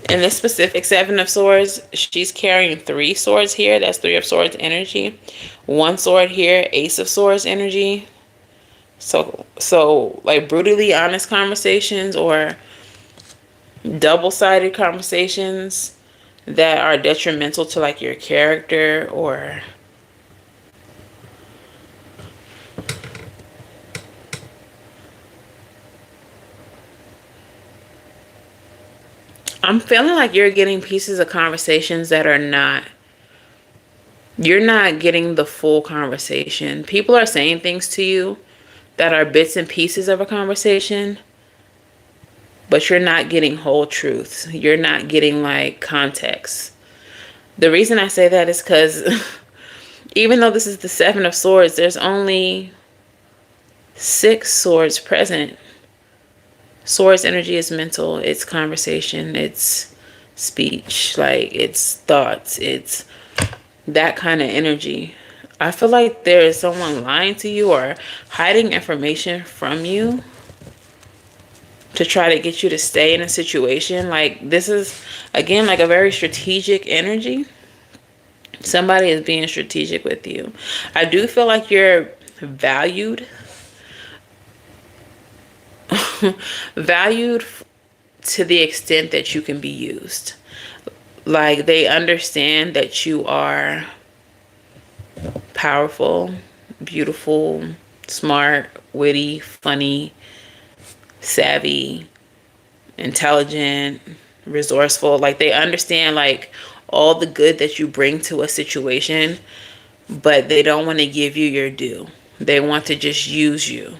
In this specific Seven of Swords, she's carrying 3 swords here. That's 3 of Swords energy. 1 sword here, Ace of Swords energy. So like brutally honest conversations or double-sided conversations that are detrimental to like your character, or I'm feeling like you're getting pieces of conversations that are not, you're not getting the full conversation. People are saying things to you that are bits and pieces of a conversation, but you're not getting whole truths. You're not getting like context. The reason I say that is because even though this is the Seven of Swords, there's only 6 swords present. Swords energy is mental, it's conversation, it's speech, like it's thoughts, it's that kind of energy. I feel like there is someone lying to you or hiding information from you to try to get you to stay in a situation. Like this is, again, like a very strategic energy. Somebody is being strategic with you. I do feel like you're valued. Valued to the extent that you can be used. Like, they understand that you are powerful, beautiful, smart, witty, funny, savvy, intelligent, resourceful. Like, they understand like all the good that you bring to a situation, but they don't want to give you your due. They want to just use you.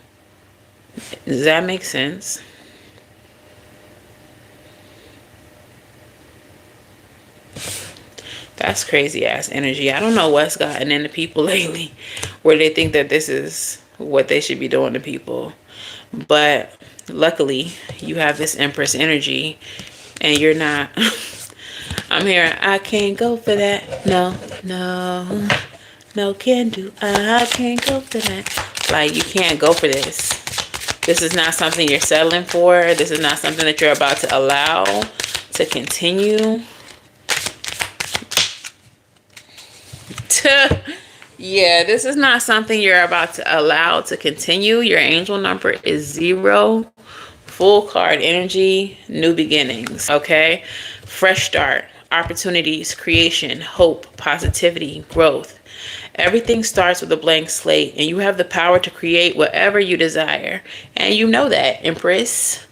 Does that make sense? That's crazy ass energy. I don't know what's gotten into people lately where they think that this is what they should be doing to people. But luckily, you have this Empress energy and you're not. I'm here. I can't go for that. No, no, no can do. I can't go for that. Like, you can't go for this. This is not something you're settling for. This is not something that you're about to allow to continue. Yeah, this is not something you're about to allow to continue. Your angel number is 0. Full card energy, new beginnings, okay? Fresh start, opportunities, creation, hope, positivity, growth. Everything starts with a blank slate, and you have the power to create whatever you desire. And you know that, Empress.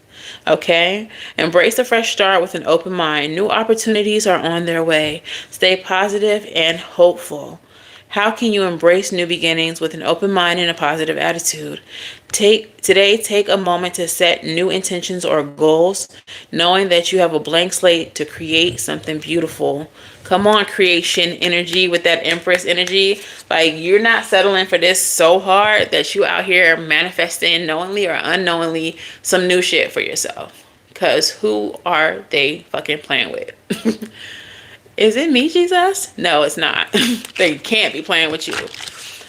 Okay? Embrace a fresh start with an open mind. New opportunities are on their way. Stay positive and hopeful. How can you embrace new beginnings with an open mind and a positive attitude? Take a moment to set new intentions or goals, knowing that you have a blank slate to create something beautiful. Come on, creation energy with that Empress energy. Like, you're not settling for this so hard that you out here manifesting knowingly or unknowingly some new shit for yourself. Because who are they fucking playing with? Is it me, Jesus? No, it's not. They can't be playing with you.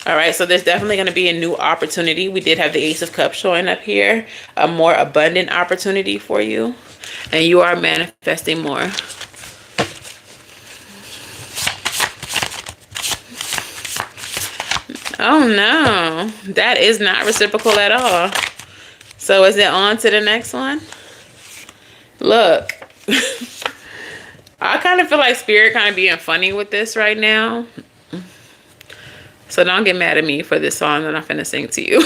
All right, so there's definitely going to be a new opportunity. We did have the Ace of Cups showing up here. A more abundant opportunity for you. And you are manifesting more. Oh, no. That is not reciprocal at all. So is it on to the next one? Look. I kind of feel like Spirit kind of being funny with this right now. So don't get mad at me for this song that I'm finna sing to you.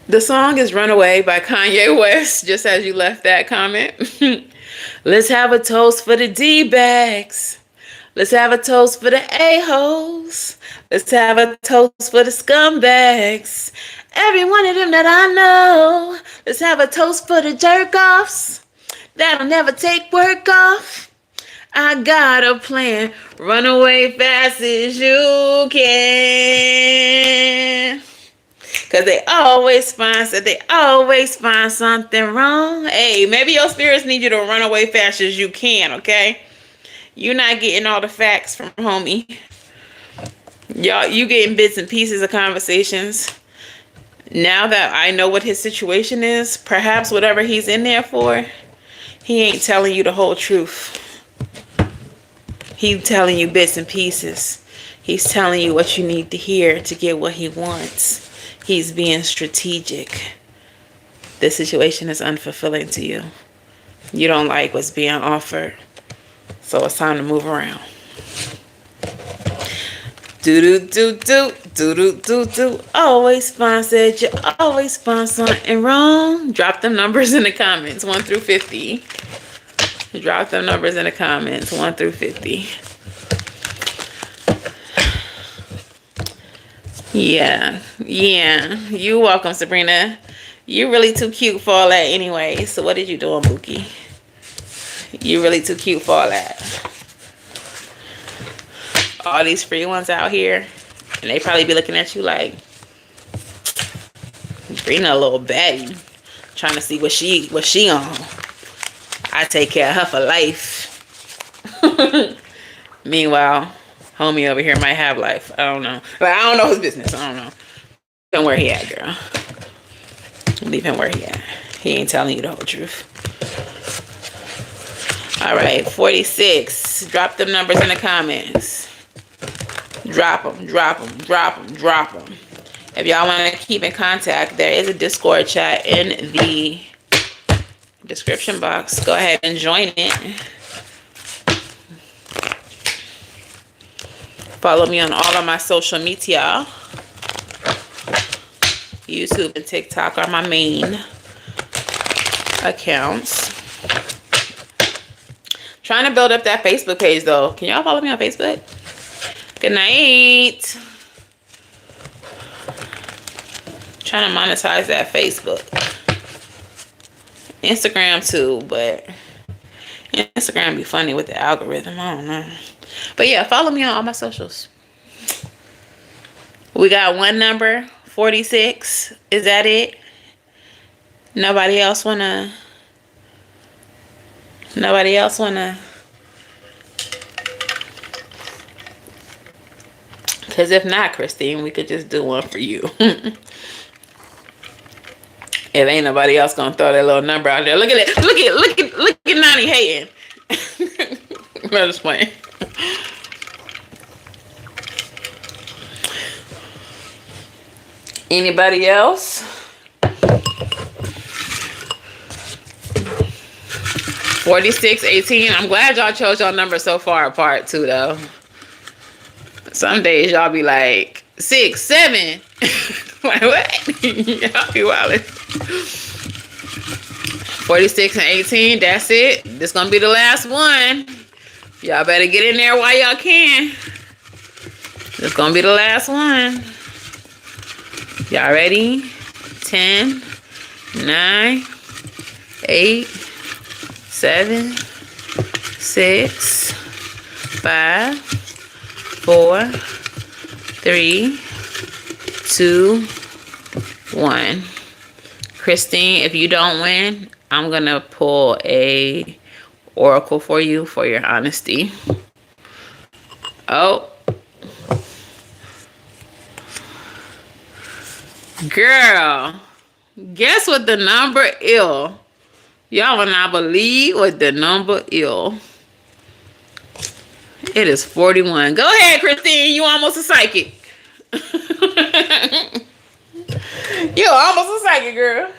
The song is Runaway by Kanye West, just as you left that comment. Let's have a toast for the D-bags. Let's have a toast for the a-holes. Let's have a toast for the scumbags. Every one of them that I know. Let's have a toast for the jerk-offs that'll never take work off. I got a plan. Run away fast as you can. Cause they always find something wrong. Hey, maybe your spirits need you to run away fast as you can, okay? You're not getting all the facts from homie. Y'all, you getting bits and pieces of conversations. Now that I know what his situation is, perhaps whatever he's in there for, he ain't telling you the whole truth. He's telling you bits and pieces. He's telling you what you need to hear to get what he wants. He's being strategic. This situation is unfulfilling to you. You don't like what's being offered. So it's time to move around. Do. Always find, said you always find something wrong. Drop them numbers in the comments, 1 through 50. Drop them numbers in the comments, 1 through 50. Yeah. You're welcome, Sabrina. You're really too cute for all that anyway. So what did you do, Mookie? You're really too cute for all that. All these free ones out here, and they probably be looking at you like, Sabrina a little baddie, trying to see what she on. I take care of her for life. Meanwhile, homie over here might have life. I don't know. But I don't know his business. I don't know. Leave him where he at, girl. Leave him where he at. He ain't telling you the whole truth. All right, 46. Drop them numbers in the comments. Drop them, drop them, drop them, drop them. If y'all want to keep in contact, there is a Discord chat in the description box. Go ahead and join it. Follow me on all of my social media. YouTube and TikTok are my main accounts. Trying to build up that Facebook page though. Can y'all follow me on Facebook? Good night. Trying to monetize that Facebook. Instagram too, but Instagram be funny with the algorithm. I don't know. But yeah, follow me on all my socials. We got one number, 46. Is that it? Nobody else wanna? Nobody else wanna? Because if not, Christine, we could just do one for you. If ain't nobody else gonna throw that little number out there. Look at it. Look at Nani hating. I'm just playing. Anybody else? 4618. I'm glad y'all chose your number so far apart too though. Some days y'all be like 6, 7. Like what? Y'all be wildin'. 46 and 18. That's it. This gonna be the last one. Y'all better get in there while y'all can. This gonna be the last one. Y'all ready? 10, 9, 8, 7, 6, 5, 4, 3, 2, 1. Christine, if you don't win, I'm gonna pull a oracle for you for your honesty. Oh. Girl, guess what the number is? Y'all will not believe what the number is. It is 41. Go ahead, Christine. You almost a psychic. You almost a psychic, girl.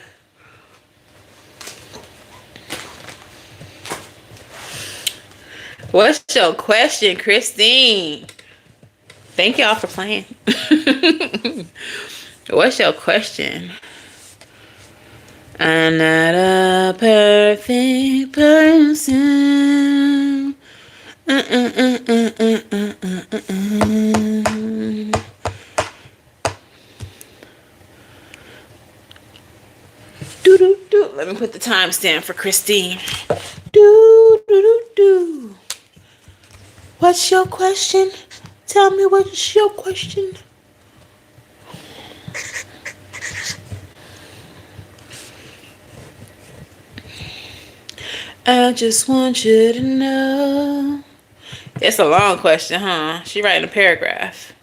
What's your question, Christine? Thank y'all for playing. What's your question? I'm not a perfect person. Do. Let me put the timestamp for Christine. Do. What's your question? Tell me what's your question. I just want you to know. It's a long question, huh? She writing a paragraph.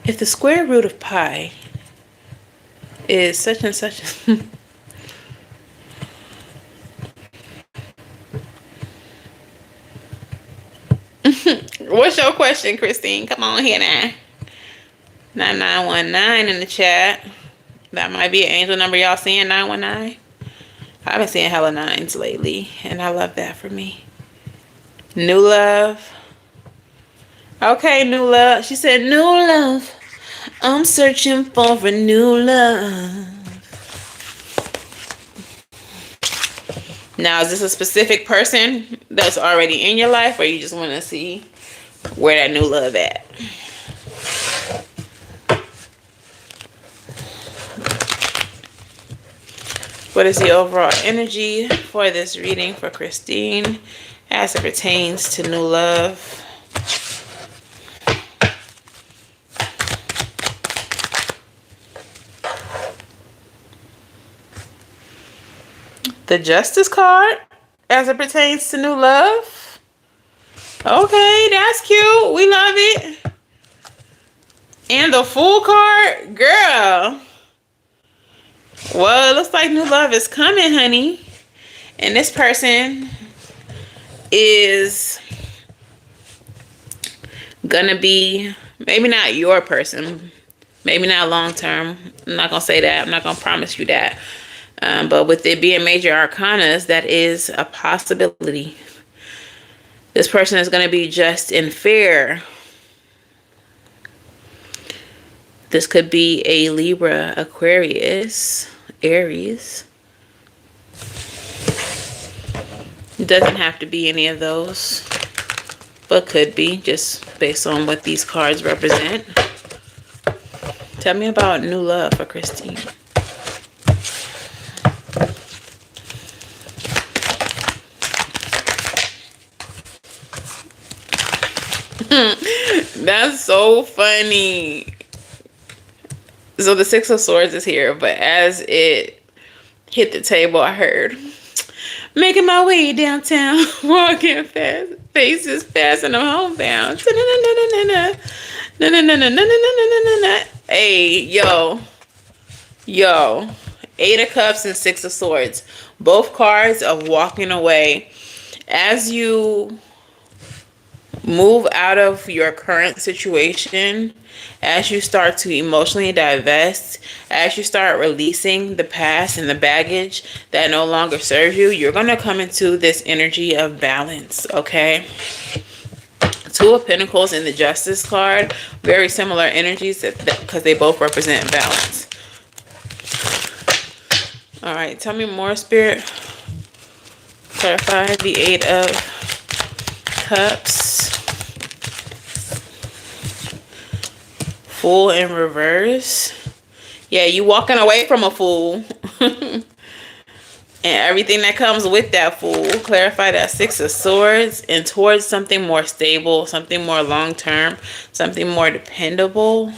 If the square root of pi is such and such. What's your question, Christine? Come on here now. 9919 in the chat. That might be an angel number y'all seeing, 919. I've been seeing hella 9s lately, and I love that for me. New love. Okay, new love. She said, new love. I'm searching for a new love. Now, is this a specific person that's already in your life, or you just want to see where that new love at? What is the overall energy for this reading for Christine as it pertains to new love? The Justice card as it pertains to new love. Okay, that's cute. We love it. And the Fool card, girl. Well, it looks like new love is coming, honey. And this person is gonna be Maybe not your person. Maybe not long term. I'm not going to say that. I'm not going to promise you that. But with it being major arcanas, that is a possibility. This person is going to be just in fear. This could be a Libra, Aquarius, Aries. It doesn't have to be any of those, but could be, just based on what these cards represent. Tell me about new love for Christine. That's so funny. So the Six of Swords is here, but as it hit the table, I heard, making my way downtown, walking fast, faces fast, and I'm homebound. Hey, yo. 8 of Cups and 6 of Swords. Both cards of walking away. As you move out of your current situation, as you start to emotionally divest, as you start releasing the past and the baggage that no longer serves you, you're going to come into this energy of balance, okay? 2 of Pentacles and the Justice card, very similar energies because they both represent balance. All right, tell me more, Spirit. Clarify the 8 of Cups. Fool in reverse. Yeah, you walking away from a fool. And everything that comes with that fool. Clarify that 6 of Swords and towards something more stable, something more long-term, something more dependable.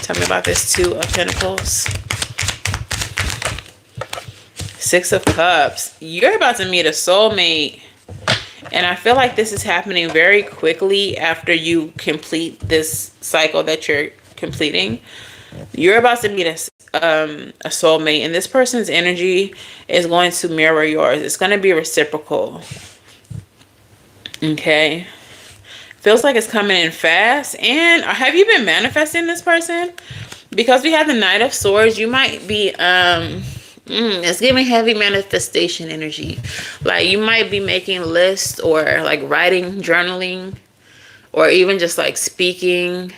Tell me about this 2 of Pentacles. 6 of Cups. You're about to meet a soulmate. And I feel like this is happening very quickly after you complete this cycle that you're completing. You're about to meet a soulmate, and this person's energy is going to mirror yours. It's going to be reciprocal. Okay. Feels like it's coming in fast. And have you been manifesting this person? Because we have the Knight of Swords, you might be it's giving heavy manifestation energy. Like you might be making lists or like writing, journaling, or even just like speaking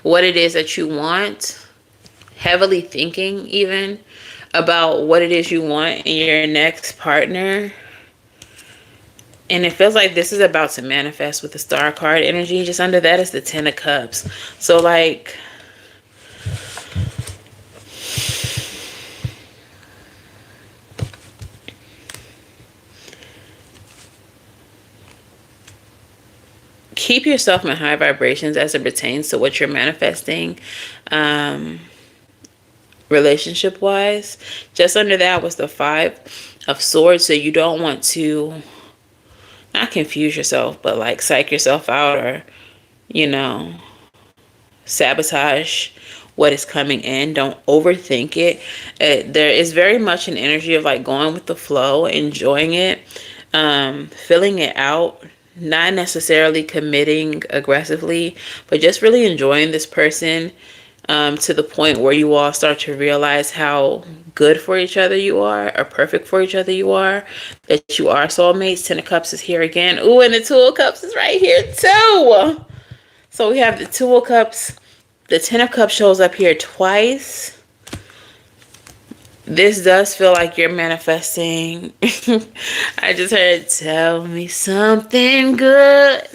what it is that you want. Heavily thinking even about what it is you want in your next partner. And it feels like this is about to manifest with the Star card energy. Just under that is the 10 of Cups. So like, keep yourself in high vibrations as it pertains to what you're manifesting, relationship wise. Just under that was the 5 of Swords. So you don't want to not confuse yourself, but like psych yourself out or, you know, sabotage what is coming in. Don't overthink it. There is very much an energy of like going with the flow, enjoying it, filling it out. Not necessarily committing aggressively, but just really enjoying this person to the point where you all start to realize how good for each other you are, or perfect for each other you are, that you are soulmates. 10 of Cups is here again. Ooh, and the 2 of Cups is right here too. So we have the 2 of Cups. The 10 of Cups shows up here twice. This does feel like you're manifesting. I just heard, tell me something good.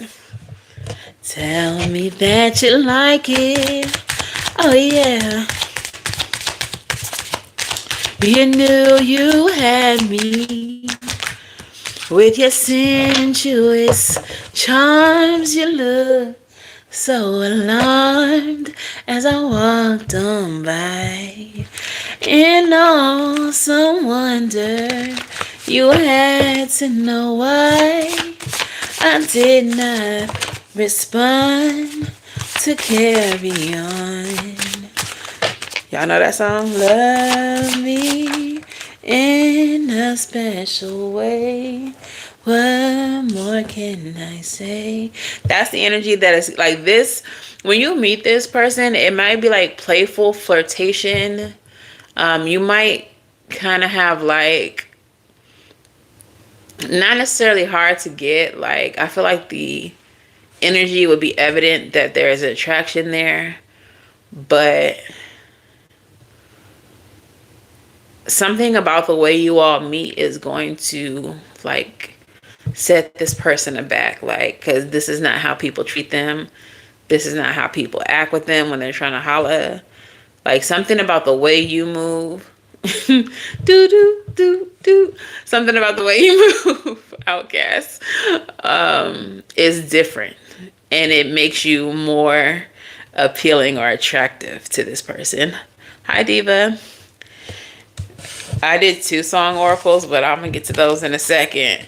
Tell me that you like it. Oh, yeah. You knew you had me. With your sensuous charms, you look so alarmed as I walked on by. In awesome wonder, you had to know why I did not respond to carry on. Y'all know that song? Love me in a special way. What more can I say? That's the energy that is like this. When you meet this person, it might be like playful flirtation. You might kind of have like, not necessarily hard to get. Like, I feel like the energy would be evident that there is an attraction there, but something about the way you all meet is going to like set this person aback, like, because this is not how people treat them. This is not how people act with them when they're trying to holla. Like, something about the way you move. do do do. Something about the way you move, outcast, is different, and it makes you more appealing or attractive to this person. Hi, Diva. I did 2 song oracles, but I'm gonna get to those in a second.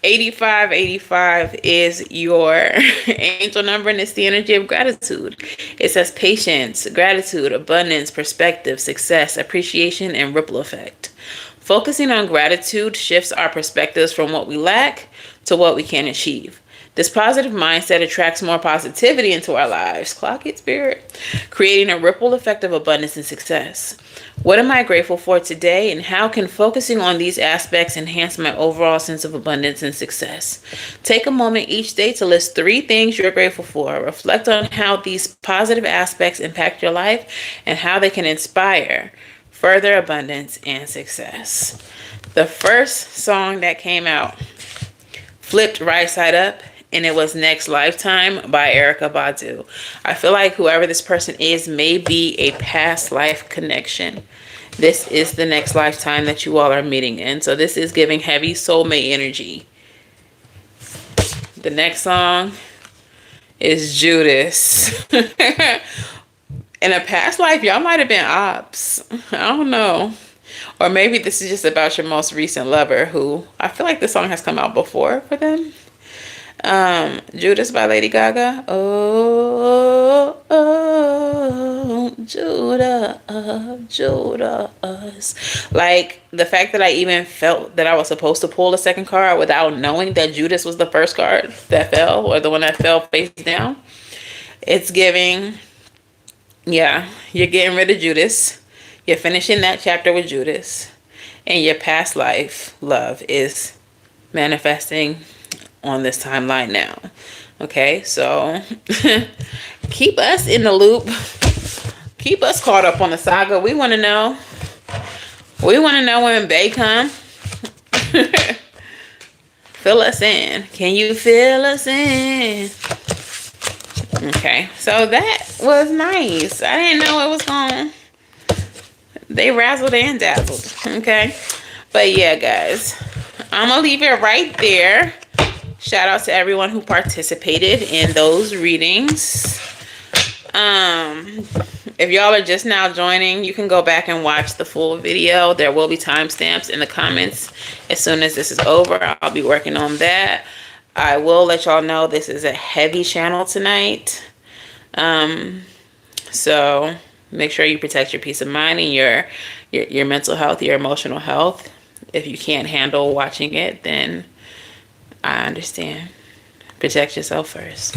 8585 is your angel number, and it's the energy of gratitude. It says patience, gratitude, abundance, perspective, success, appreciation, and ripple effect. Focusing on gratitude shifts our perspectives from what we lack to what we can achieve. This positive mindset attracts more positivity into our lives. Clock it, spirit. Creating a ripple effect of abundance and success. What am I grateful for today, and how can focusing on these aspects enhance my overall sense of abundance and success? Take a moment each day to list 3 things you're grateful for. Reflect on how these positive aspects impact your life and how they can inspire further abundance and success. The first song that came out flipped right side up, and it was Next Lifetime by Erykah Badu. I feel like whoever this person is may be a past life connection. This is the next lifetime that you all are meeting in. So this is giving heavy soulmate energy. The next song is Judas. In a past life, y'all might have been ops. I don't know. Or maybe this is just about your most recent lover, who I feel like this song has come out before for them. Judas by Lady Gaga. Oh, oh, Judas, Judas. Like, the fact that I even felt that I was supposed to pull a second card without knowing that Judas was the first card that fell, or the one that fell face down. It's giving, yeah, you're getting rid of Judas. You're finishing that chapter with Judas. And your past life love is manifesting on this timeline now. Okay, so keep us in the loop. Keep us caught up on the saga. We want to know. We want to know when Bay come. Fill us in. Can you fill us in? Okay, so that was nice. I didn't know it was going. They razzled and dazzled. Okay, but yeah, guys, I'm gonna leave it right there. Shout out to everyone who participated in those readings. If y'all are just now joining, you can go back and watch the full video. There will be timestamps in the comments as soon as this is over. I'll be working on that. I will let y'all know this is a heavy channel tonight. So make sure you protect your peace of mind and your mental health, your emotional health. If you can't handle watching it, then I understand. Protect yourself first.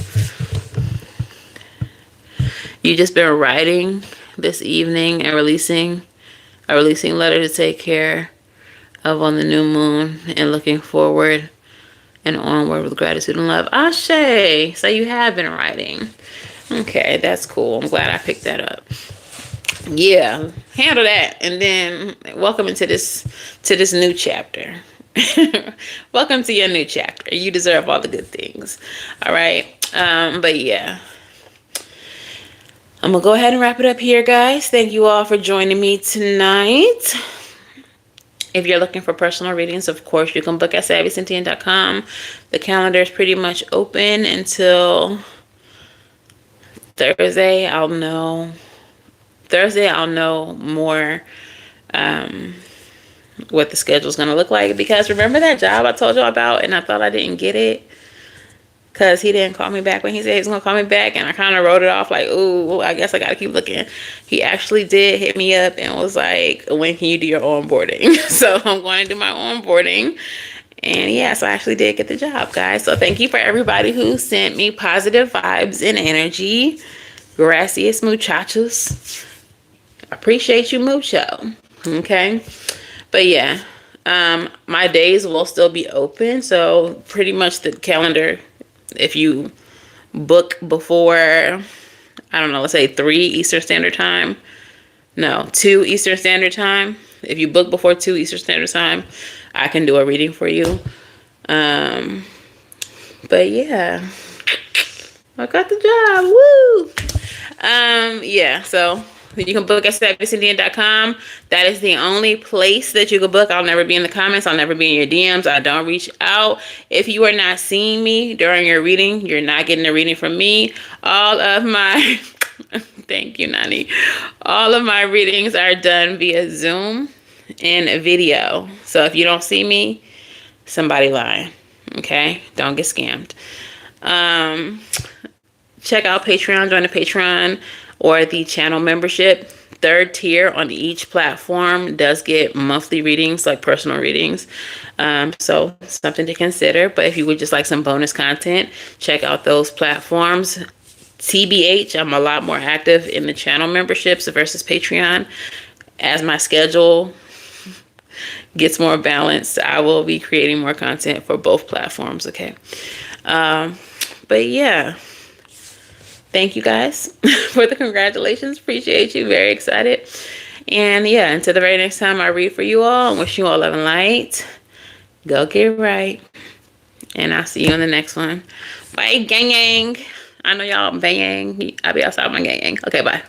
You just been writing this evening and releasing a releasing letter to take care of on the new moon, and looking forward and onward with gratitude and love. Ashe. So you have been writing. Okay, that's cool. I'm glad I picked that up. Yeah, handle that, and then welcome into this new chapter. Welcome to your new chapter. You deserve all the good things. All right. But yeah, I'm gonna go ahead and wrap it up here, guys. Thank you all for joining me tonight. If you're looking for personal readings, of course, you can book at SavySentient.com. The calendar is pretty much open until Thursday. I'll know more what the schedule is going to look like, because remember that job I told you about and I thought I didn't get it because he didn't call me back when he said he was going to call me back, and I kind of wrote it off like, ooh, I guess I got to keep looking. He actually did hit me up and was like, when can you do your onboarding? So I'm going to do my onboarding, And yeah, so I actually did get the job, guys. So thank you for everybody who sent me positive vibes and energy. Gracias, muchachos. Appreciate you mucho. Okay. But yeah, my days will still be open. So pretty much the calendar, if you book before, I don't know, let's say 3 Eastern Standard Time. No, 2 Eastern Standard Time. If you book before 2 Eastern Standard Time, I can do a reading for you. But yeah, I got the job. Woo! Yeah, so you can book at SavyCynthia.com. That is the only place that you can book. I'll never be in the comments. I'll never be in your DMs. I don't reach out. If you are not seeing me during your reading, you're not getting a reading from me. All of my thank you, Nani. All of my readings are done via Zoom and video. So if you don't see me, somebody lying. Okay? Don't get scammed. Check out Patreon, join the Patreon or the channel membership. 3rd tier on each platform does get monthly readings, like personal readings. So something to consider. But if you would just like some bonus content, check out those platforms. TBH, I'm a lot more active in the channel memberships versus Patreon. As my schedule gets more balanced, I will be creating more content for both platforms, okay? But yeah, thank you guys for the congratulations. Appreciate you. Very excited. And yeah, until the very next time I read for you all, I wish you all love and light. Go get right. And I'll see you in the next one. Bye, gang gang. I know y'all bang. I'll be outside my gang gang. Okay, bye.